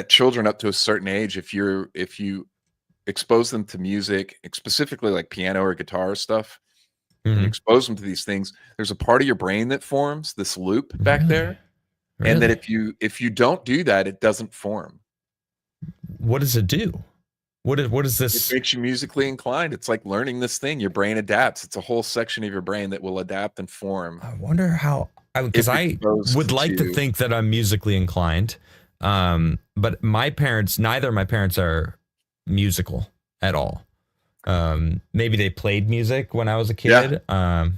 children up to a certain age, if you expose them to music, specifically like piano or guitar stuff, and expose them to these things, there's a part of your brain that forms this loop back there. Really? And that if you don't do that, it doesn't form. What does it do? What is this? It makes you musically inclined. It's like learning this thing. Your brain adapts. It's a whole section of your brain that will adapt and form. I wonder how, because I would like to think that I'm musically inclined. But neither of my parents are musical at all. Maybe they played music when I was a kid. Yeah.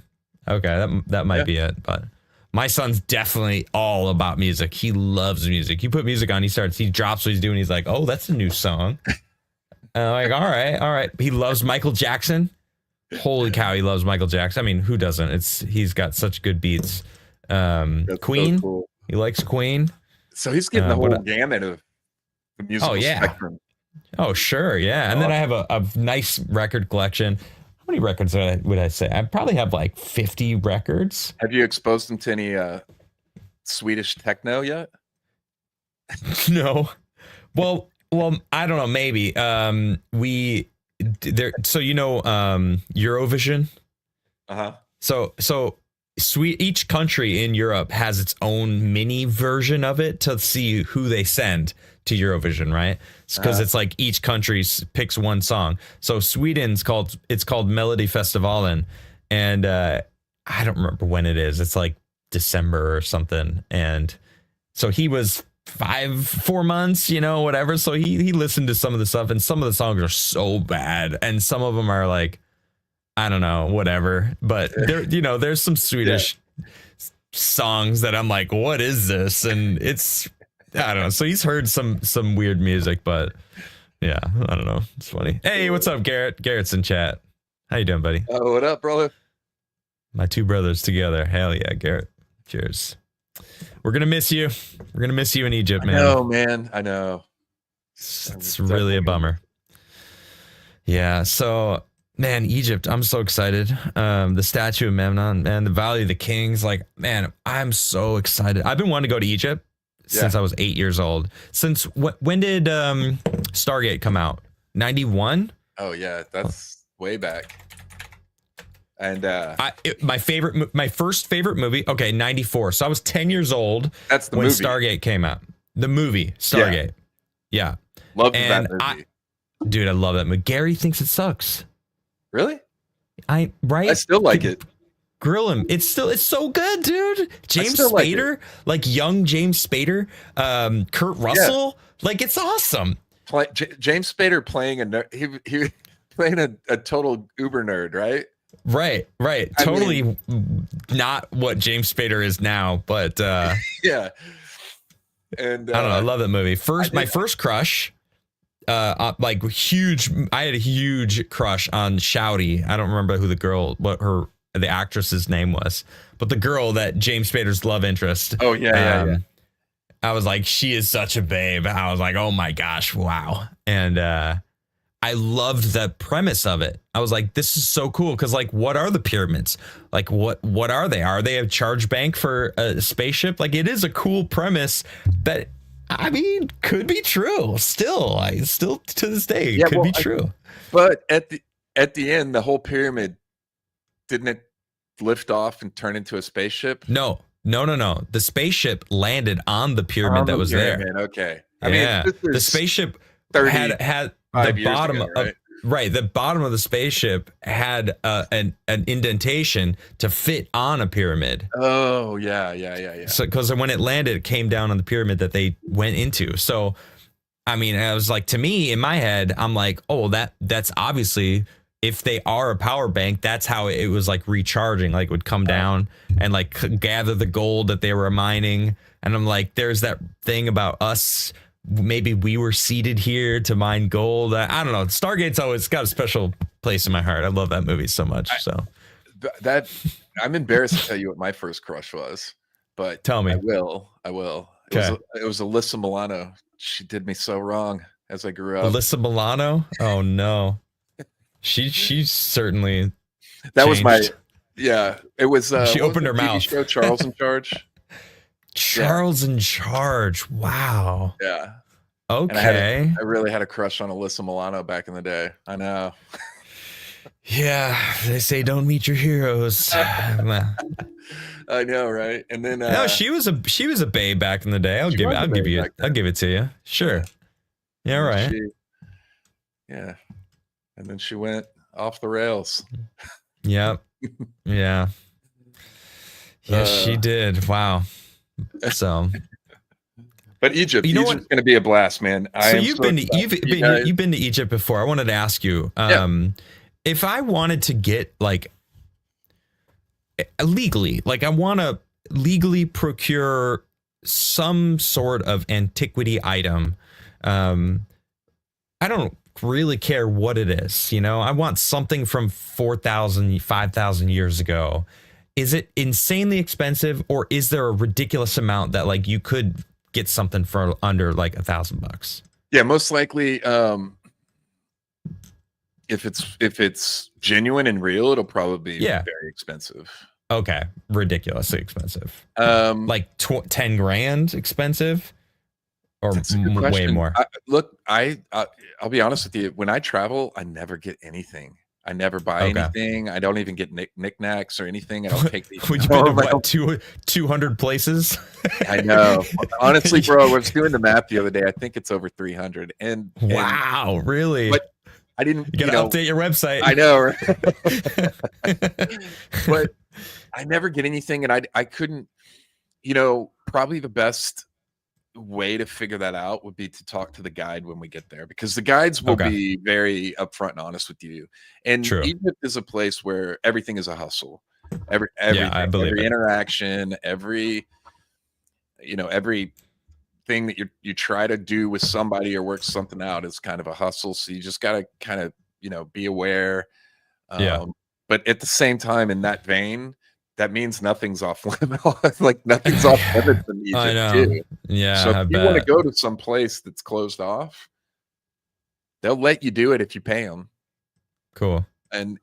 Okay, that might be it. But my son's definitely all about music. He loves music. You put music on, he drops what he's doing. He's like, "Oh, that's a new song." And I'm like, all right. He loves Michael Jackson. Holy cow, he loves Michael Jackson. I mean, who doesn't? He's got such good beats. Queen. So cool. He likes Queen. So he's getting the whole gamut of the musical spectrum. Oh, sure. Yeah. And then I have a nice record collection. How many records would I say? I probably have like 50 records. Have you exposed them to any Swedish techno yet? No. Well, I don't know. Maybe. So Eurovision. So each country in Europe has its own mini version of it to see who they send to Eurovision, right? Because it's like each country picks one song. So Sweden's called Melody Festivalen, and I don't remember when it is. It's like December or something. And so he was 4 months, whatever. So he listened to some of the stuff, and some of the songs are so bad, and some of them are like, I don't know, whatever. But there's some Swedish songs that I'm like, what is this? And it's, I don't know. So he's heard some weird music, but yeah, I don't know. It's funny. Hey, what's up, Garrett? Garrett's in chat. How you doing, buddy? Oh, what up, brother? My two brothers together. Hell yeah, Garrett. Cheers. We're gonna miss you. We're gonna miss you in Egypt, man. I know. It's really a bummer. Yeah. So, man, Egypt. I'm so excited. The statue of Memnon, man. The Valley of the Kings. Like, man, I'm so excited. I've been wanting to go to Egypt since I was 8 years old. Since when did Stargate come out? 91? Oh yeah, that's way back. And my first favorite movie, 94. So I was 10 years old. That's the when movie. Stargate came out. The movie Stargate. Yeah. Love that movie. Dude, I love that movie. Gary thinks it sucks. Really? I still like it. Grill him. It's so good, dude. James Spader, like young James Spader, Kurt Russell, like it's awesome. James Spader playing he playing a total uber nerd, right? Right. I Totally mean, not what James Spader is now, but yeah. And I don't know. I love that movie. I My did. first crush, like huge. I had a huge crush on Shouty. I don't remember who the actress's name was, but the girl that James Spader's love interest. Oh yeah. I was like, she is such a babe. I was like, oh my gosh, wow. And I loved the premise of it. I was like, this is so cool. Cause like, what are the pyramids? Like, what are they? Are they a charge bank for a spaceship? Like, it is a cool premise that, I mean, could be true. Still to this day, it could be true. But at the end, the whole pyramid, didn't it lift off and turn into a spaceship? No. The spaceship landed on the pyramid that was there. Okay. I mean, the spaceship had the bottom ago, right? The bottom of the spaceship had an indentation to fit on a pyramid. Oh yeah. So because when it landed, it came down on the pyramid that they went into. So, I mean, I was like, to me in my head, I'm like, oh, that's obviously, if they are a power bank, that's how it was like recharging, like it would come down and like gather the gold that they were mining. And I'm like, there's that thing about us. Maybe we were seated here to mine gold. I don't know. Stargate's always got a special place in my heart. I love that movie so much. So that I'm embarrassed to tell you what my first crush was, but tell me. I will. Okay. It was Alyssa Milano. She did me so wrong as I grew up. Alyssa Milano? Oh no. She's certainly that changed. was my it was she opened her mouth. Show Charles in Charge. Charles in Charge. Wow. Yeah. Okay. I really had a crush on Alyssa Milano back in the day. I know. Yeah, they say don't meet your heroes. I know, right? And then no, she was a babe back in the day. I'll give it to you. Sure. Yeah, right. Yeah. And then she went off the rails. Yep. Yeah. Yes, she did. Wow. So, but Egypt's going to be a blast, man. You've been to Egypt before. I wanted to ask you, if I wanted to get like legally, like I want to legally procure some sort of antiquity item. I don't really care what it is. You know, I want something from 4,000, 5,000 years ago. Is it insanely expensive, or is there a ridiculous amount that like you could get something for under like $1,000? Yeah, most likely. If it's genuine and real, it'll probably be very expensive. Okay, ridiculously expensive. Like 10 grand expensive, or way more. I'll be honest with you. When I travel, I never get anything. I never buy anything. I don't even get knickknacks or anything. I don't take these. You've been to what, 200 places? I know. Honestly, bro, I was doing the math the other day. I think it's over 300. And wow, really? But I didn't. You gotta update your website. I know. But I never get anything, and I couldn't. You know, probably the best way to figure that out would be to talk to the guide when we get there, because the guides will be very upfront and honest with you. And Egypt is a place where everything is a hustle. Every interaction, every thing that you try to do with somebody or work something out is kind of a hustle. So you just got to kind of, be aware. But at the same time, in that vein, that means nothing's off limits. Like nothing's off limits in Egypt. I know. Too. Yeah. So if you want to go to some place that's closed off, they'll let you do it if you pay them. Cool. And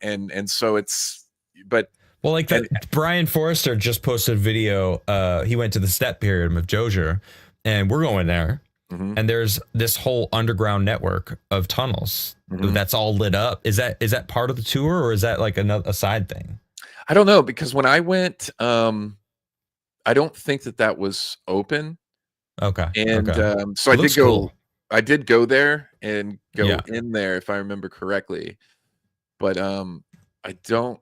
so it's, but well, like that, Brian Forrester just posted a video. He went to the Step Pyramid of Djoser, and we're going there. Mm-hmm. And there's this whole underground network of tunnels that's all lit up. Is that part of the tour, or is that like a side thing? I don't know, because when I went, I don't think that was open. Okay. And so I did go. Cool. I did go there and go in there, if I remember correctly. But I don't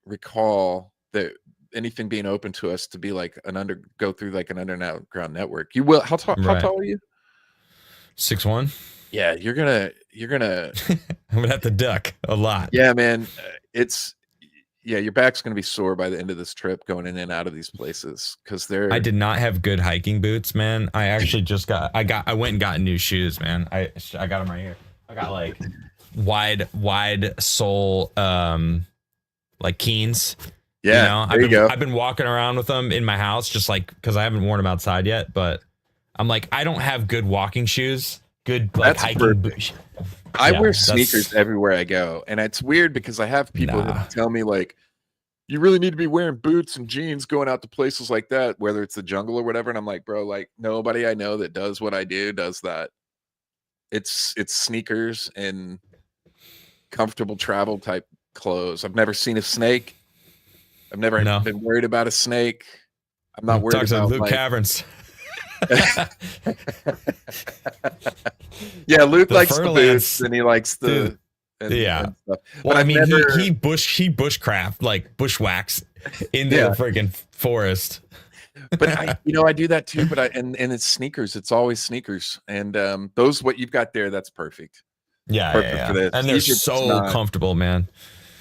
recall that anything being open to us to be like go through like an underground network. You will. How tall are you? 6'1". Yeah, you're gonna. I'm gonna have to duck a lot. Yeah, man. your back's going to be sore by the end of this trip going in and out of these places because they're. I did not have good hiking boots, man. I actually just I went and got new shoes, man. I got them right here. I got like wide sole like Keens. Yeah, I've been walking around with them in my house just like because I haven't worn them outside yet, but I'm like I don't have good walking shoes, good like That's hiking boots. I wear sneakers everywhere I go, and it's weird because I have people that tell me like, you really need to be wearing boots and jeans going out to places like that, whether it's the jungle or whatever. And I'm like, bro, like nobody I know that does what I do does that. It's sneakers and comfortable travel type clothes. I've never seen a snake. I've never been worried about a snake. I'm not worried about Luke Caverns. Yeah, Luke likes the boots and he likes the and stuff. Well, but I mean, he bushcraft like bushwhacks into the friggin' forest. But I do that too. But and it's sneakers. It's always sneakers. And those what you've got there, that's perfect. Perfect for this. And they're so comfortable, man.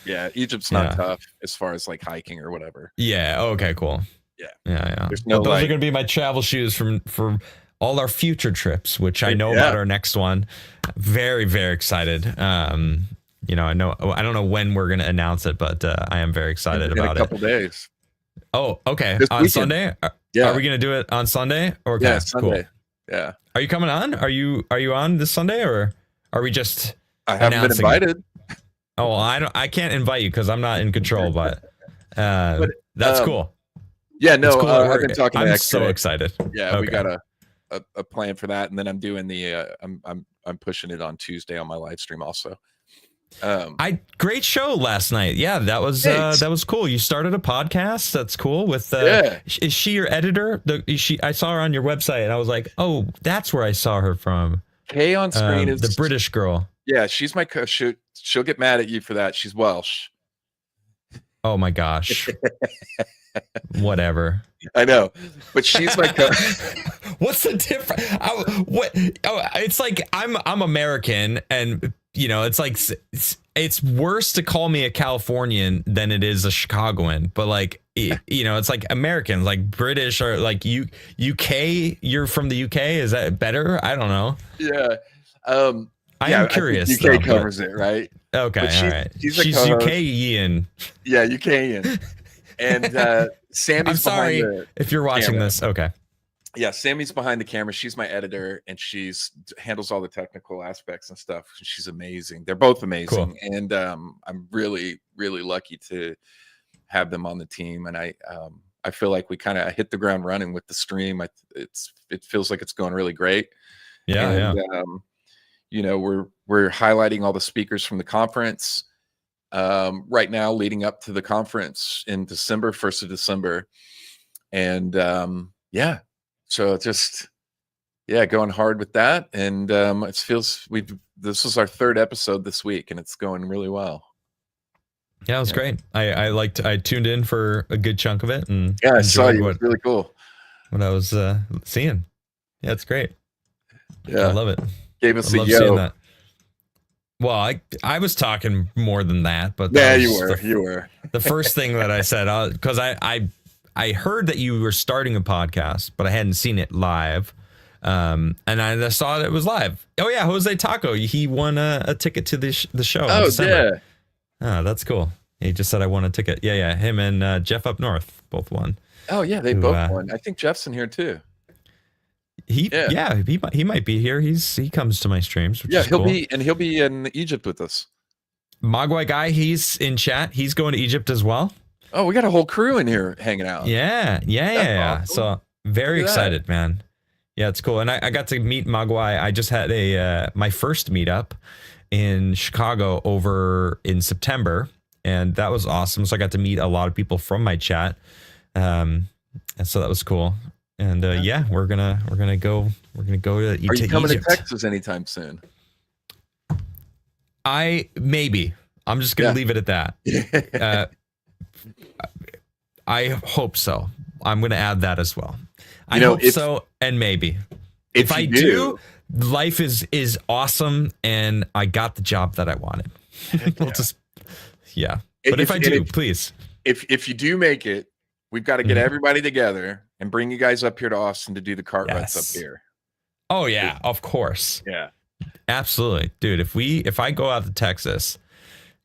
Yeah, Egypt's not tough as far as like hiking or whatever. Yeah. Okay. Cool. Yeah. There's no. Those are going to be my travel shoes for all our future trips, which I know about our next one. Very, very excited. I don't know when we're going to announce it, but I am very excited about it. In a couple days. Oh, okay. This on weekend. Sunday? Yeah. Are we going to do it on Sunday? Okay, yeah, Sunday. Cool. Yeah. Are you coming on? Are you on this Sunday or are we just I haven't been invited. Oh, I can't invite you because I'm not in control, but that's cool. Yeah, no, cool. I've been talking to I'm so excited. Yeah, we got a plan for that, and then I'm doing the I'm pushing it on Tuesday on my live stream also. Great show last night. Yeah, that was cool. You started a podcast. That's cool. With is she your editor? I saw her on your website, and I was like, oh, that's where I saw her from. Kay on screen is the British girl. Yeah, she's my she'll get mad at you for that. She's Welsh. Oh my gosh. Whatever. I know, but she's my What's the difference? It's like I'm American, and it's like it's worse to call me a Californian than it is a Chicagoan. But like it's like Americans, like British or like UK. You're from the UK. Is that better? I don't know. Yeah. I am curious. UK covers it, right? Okay, all right. She's UK-ian. Yeah, UK-ian. And Sammy's I'm sorry if you're watching camera. this. Okay. Yeah, Sammy's behind the camera. She's my editor, and she's handles all the technical aspects and stuff. She's amazing. They're both amazing, cool. And I'm really, really lucky to have them on the team. And I feel like we kind of hit the ground running with the stream. It feels like it's going really great. Yeah, we're highlighting all the speakers from the conference right now, leading up to the conference in December, 1st of December, and so just going hard with that, and it feels this is our third episode this week, and it's going really well. Yeah, it was great. I tuned in for a good chunk of it, and I saw you. It was really cool what I was seeing. Yeah, it's great. Yeah, I love it. Gave us a yo. That. Well, I was talking more than that, but you were the first thing that I said, because I heard that you were starting a podcast, but I hadn't seen it live, and I saw it was live. Oh yeah, Jose Taco, he won a ticket to the show. Oh yeah, oh that's cool. He just said I won a ticket. Yeah, him and Jeff up north both won. Oh yeah, they both won. I think Jeff's in here too. He might be here. He comes to my streams. Which is he'll cool. he'll be in Egypt with us. Mogwai guy, he's in chat. He's going to Egypt as well. Oh, we got a whole crew in here hanging out. Yeah. Awesome. So very excited, man. Yeah, it's cool. And I got to meet Mogwai. I just had my first meetup in Chicago over in September, and that was awesome. So I got to meet a lot of people from my chat, and so that was cool. And we're gonna go to Egypt. Are you coming to Texas anytime soon? I'm just gonna leave it at that. I hope so. I'm gonna add that as well. I hope so, and maybe. If I do, life is awesome, and I got the job that I wanted. But if I do, if, please. if you do make it, we've got to get everybody together and bring you guys up here to Austin to do the cart ruts up here. Oh yeah, of course. Yeah. Absolutely. Dude, if I go out to Texas,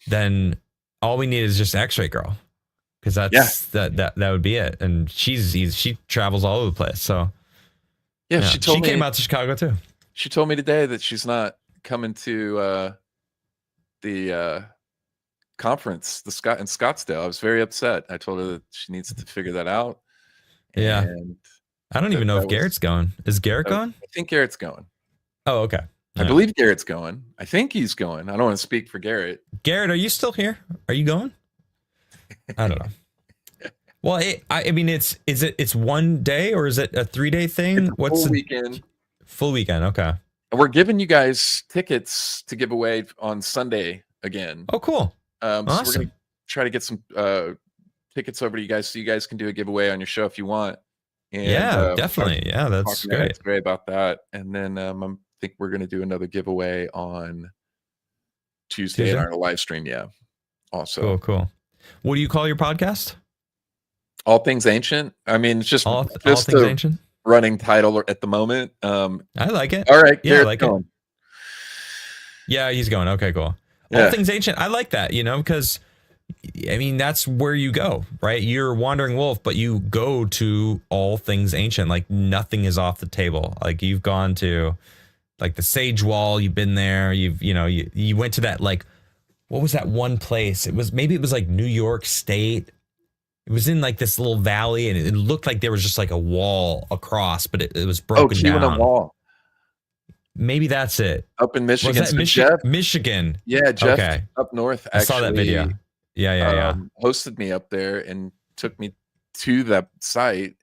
then all we need is just X-Ray Girl. Because that would be it. And she travels all over the place. So yeah, she came out to Chicago too. She told me today that she's not coming to the conference in Scottsdale. I was very upset. I told her that she needs to figure that out. Yeah. And I don't even know if Garrett's going. Is Garrett going? I think Garrett's going. Oh, okay. I believe Garrett's going. I think he's going. I don't want to speak for Garrett. Garrett, are you still here? Are you going? I don't know. Well, I mean, it's one day or is it a 3-day thing? What's the weekend? Full weekend. Okay. And we're giving you guys tickets to give away on Sunday again. Oh, cool. Awesome. So we're going to try to get some tickets over to you guys so you guys can do a giveaway on your show if you want. And, yeah, definitely. Yeah, that's great. It's great about that. And then I think we're going to do another giveaway on Tuesday in our live stream. Yeah. Also. Cool. What do you call your podcast? All Things Ancient. I mean, it's just all Things Ancient. Running title at the moment. I like it. All right. Yeah, I like it. Yeah, he's going. Okay, cool. All Things Ancient. I like that, because I mean, that's where you go, right? You're wandering wolf, but you go to all things ancient. Like nothing is off the table. Like you've gone to like the Sage Wall, you've been there, you went to that, like, what was that one place? It was like New York State. It was in like this little valley and it looked like there was just like a wall across, but it was broken down. Oh, Wall. Maybe that's it. Up in Michigan. Was that Michigan? Yeah, Jeff up north. Actually, I saw that video. Yeah. Hosted me up there and took me to that site.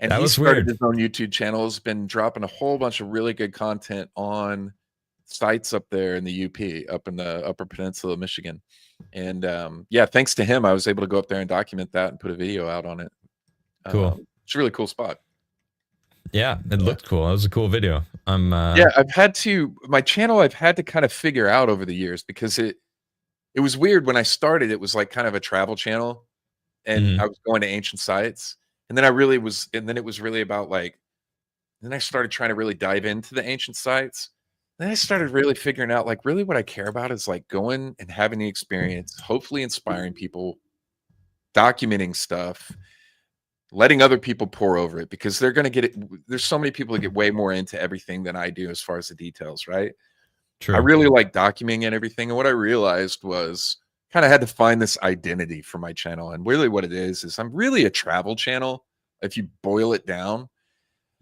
And that he was started weird. His own YouTube channel. Has been dropping a whole bunch of really good content on sites up there in the UP, up in the Upper Peninsula of Michigan. And thanks to him, I was able to go up there and document that and put a video out on it. Cool. It's a really cool spot. Yeah, it looked cool. It was a cool video. I've had to kind of figure out over the years because it was weird when I started. It was like kind of a travel channel, and I was going to ancient sites, and then it was really about like. Then I started trying to really dive into the ancient sites. Then I started really figuring out like really what I care about is like going and having the experience, hopefully inspiring people, documenting stuff, letting other people pour over it because they're going to get it. There's so many people that get way more into everything than I do as far as the details, right? True. I really like documenting and everything. And what I realized was kind of had to find this identity for my channel. And really what it is I'm really a travel channel. If you boil it down,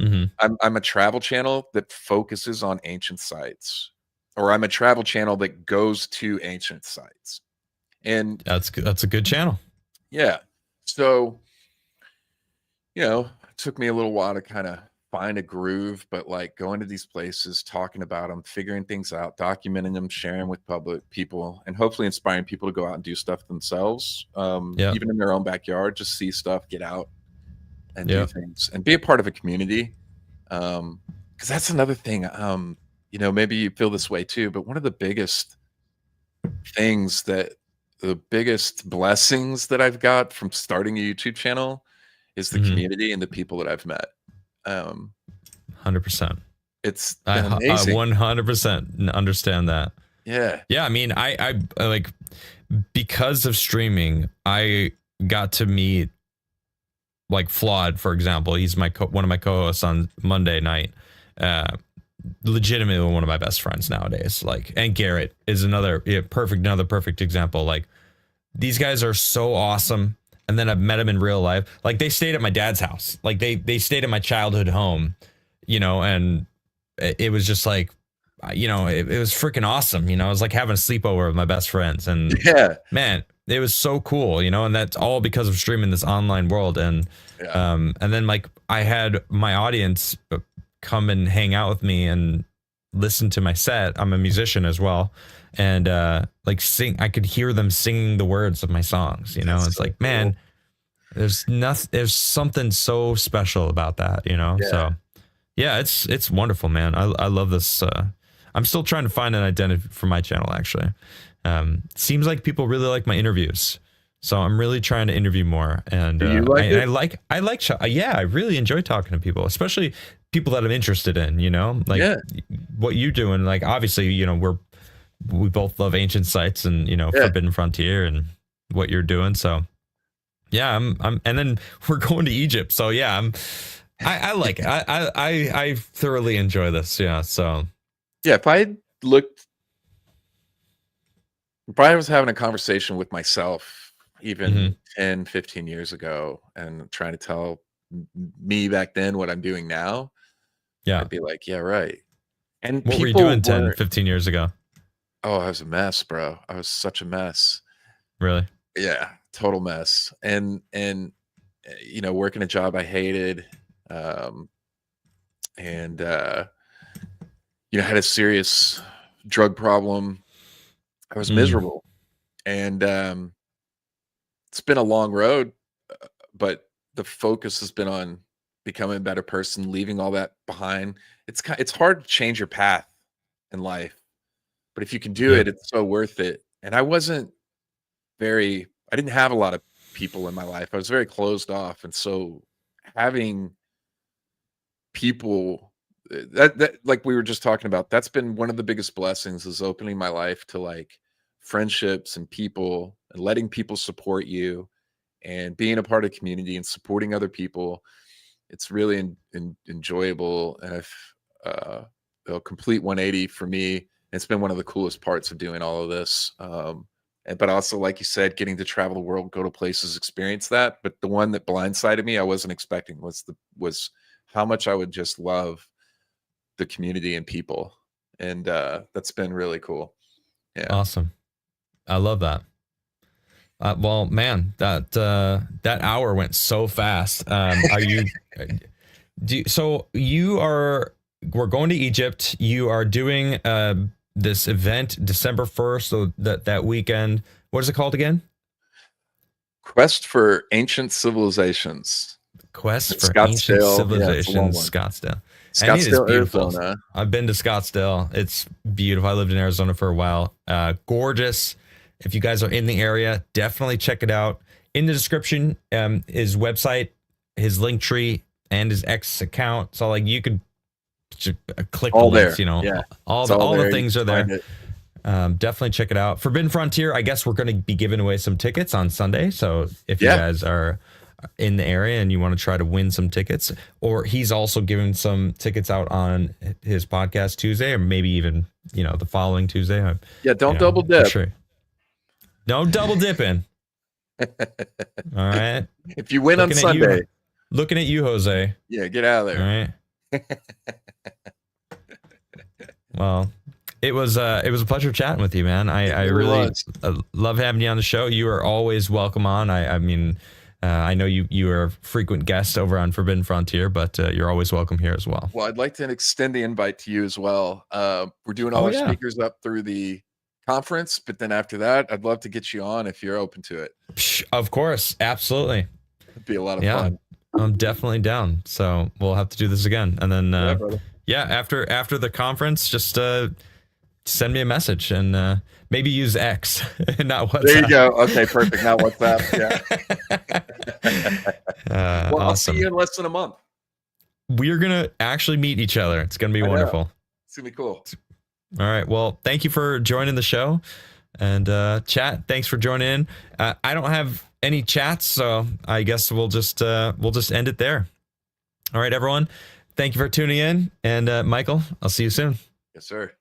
I'm a travel channel that focuses on ancient sites, or I'm a travel channel that goes to ancient sites. And that's a good channel. Yeah. So, it took me a little while to kind of find a groove, but like going to these places, talking about them, figuring things out, documenting them, sharing with public people, and hopefully inspiring people to go out and do stuff themselves, even in their own backyard, just see stuff, get out and do things and be a part of a community. Because that's another thing, maybe you feel this way too, but one of the biggest blessings that I've got from starting a YouTube channel is the community and the people that I've met. 100%. It's been amazing. I 100% understand that. Yeah. Yeah. I mean, I like, because of streaming, I got to meet like Flawed, for example. He's one of my co-hosts on Monday night. Legitimately one of my best friends nowadays. Like, and Garrett is another perfect example. Like, these guys are so awesome. And then I've met them in real life. Like, they stayed at my dad's house. Like, they stayed at my childhood home, and it was just like, it was freaking awesome. It was like having a sleepover with my best friends. And man, it was so cool, and that's all because of streaming this online world. And then like I had my audience come and hang out with me and listen to my set. I'm a musician as well. And like I could hear them singing the words of my songs, That's it's so like, cool. Man, there's something so special about that, So yeah, it's wonderful, man. I love this. I'm still trying to find an identity for my channel, actually. Seems like people really like my interviews. So I'm really trying to interview more. And Do you like it? I really enjoy talking to people, especially people that I'm interested in, you know, like what you're doing. Like, obviously, you know, we both love ancient sites and, you know, Forbidden Frontier and what you're doing. So yeah, I'm, and then we're going to Egypt. So yeah, I like it. I thoroughly enjoy this. Yeah. So yeah, if I was having a conversation with myself even 10, 15 years ago and trying to tell me back then what I'm doing now, I'd be like, yeah, right. And what were you doing 10, 15 years ago? Oh, I was a mess, bro. I was such a mess. Really? Yeah, total mess. And you know, working a job I hated, and you know, had a serious drug problem. I was miserable, and it's been a long road, but the focus has been on becoming a better person, leaving all that behind. It's hard to change your path in life, but if you can do it, it's so worth it. And I didn't have a lot of people in my life. I was very closed off, and so having people that like we were just talking about, that's been one of the biggest blessings, is opening my life to like friendships and people and letting people support you and being a part of the community and supporting other people. It's really enjoyable, and a complete 180 for me. It's been one of the coolest parts of doing all of this. But also, like you said, getting to travel the world, go to places, experience that. But the one that blindsided me, I wasn't expecting, was how much I would just love the community and people. And that's been really cool. Yeah. Awesome. I love that. Well, man, that hour went so fast. We're going to Egypt. You are doing this event December 1st. So that weekend, what is it called again? Quest for Ancient Civilizations. Quest for Ancient Civilizations, Scottsdale. Scottsdale, Arizona. I've been to Scottsdale. It's beautiful. I lived in Arizona for a while. Gorgeous. If you guys are in the area, definitely check it out. In the description, his website, his link tree, and his X account. So like you could click all the links, there. you know, yeah. all the things are there. Definitely check it out. Forbidden Frontier, I guess we're going to be giving away some tickets on Sunday. So if you guys are in the area and you want to try to win some tickets, or he's also giving some tickets out on his podcast Tuesday, or maybe even, you know, the following Tuesday. Yeah, don't double dip. Sure. No double dipping. All right. If you win on Sunday. Looking at you, Jose. Yeah, get out of there. All right. Well, it was a pleasure chatting with you, man. I really love having you on the show. You are always welcome on. I mean, I know you are a frequent guest over on Forbidden Frontier, but you're always welcome here as well. Well, I'd like to extend the invite to you as well. We're doing all our speakers up through the conference, but then after that, I'd love to get you on if you're open to it. Of course, absolutely. It'd be a lot of fun. I'm definitely down. So we'll have to do this again, and then after the conference, just send me a message and maybe use X, not WhatsApp. There you go. Okay, perfect. Not WhatsApp. Yeah. Well, awesome. I'll see you in less than a month. We're gonna actually meet each other. It's gonna be wonderful. It's gonna be cool. All right. Well, thank you for joining the show, and chat. Thanks for joining in. I don't have any chats, so I guess we'll just end it there. All right, everyone. Thank you for tuning in, and Michael, I'll see you soon. Yes, sir.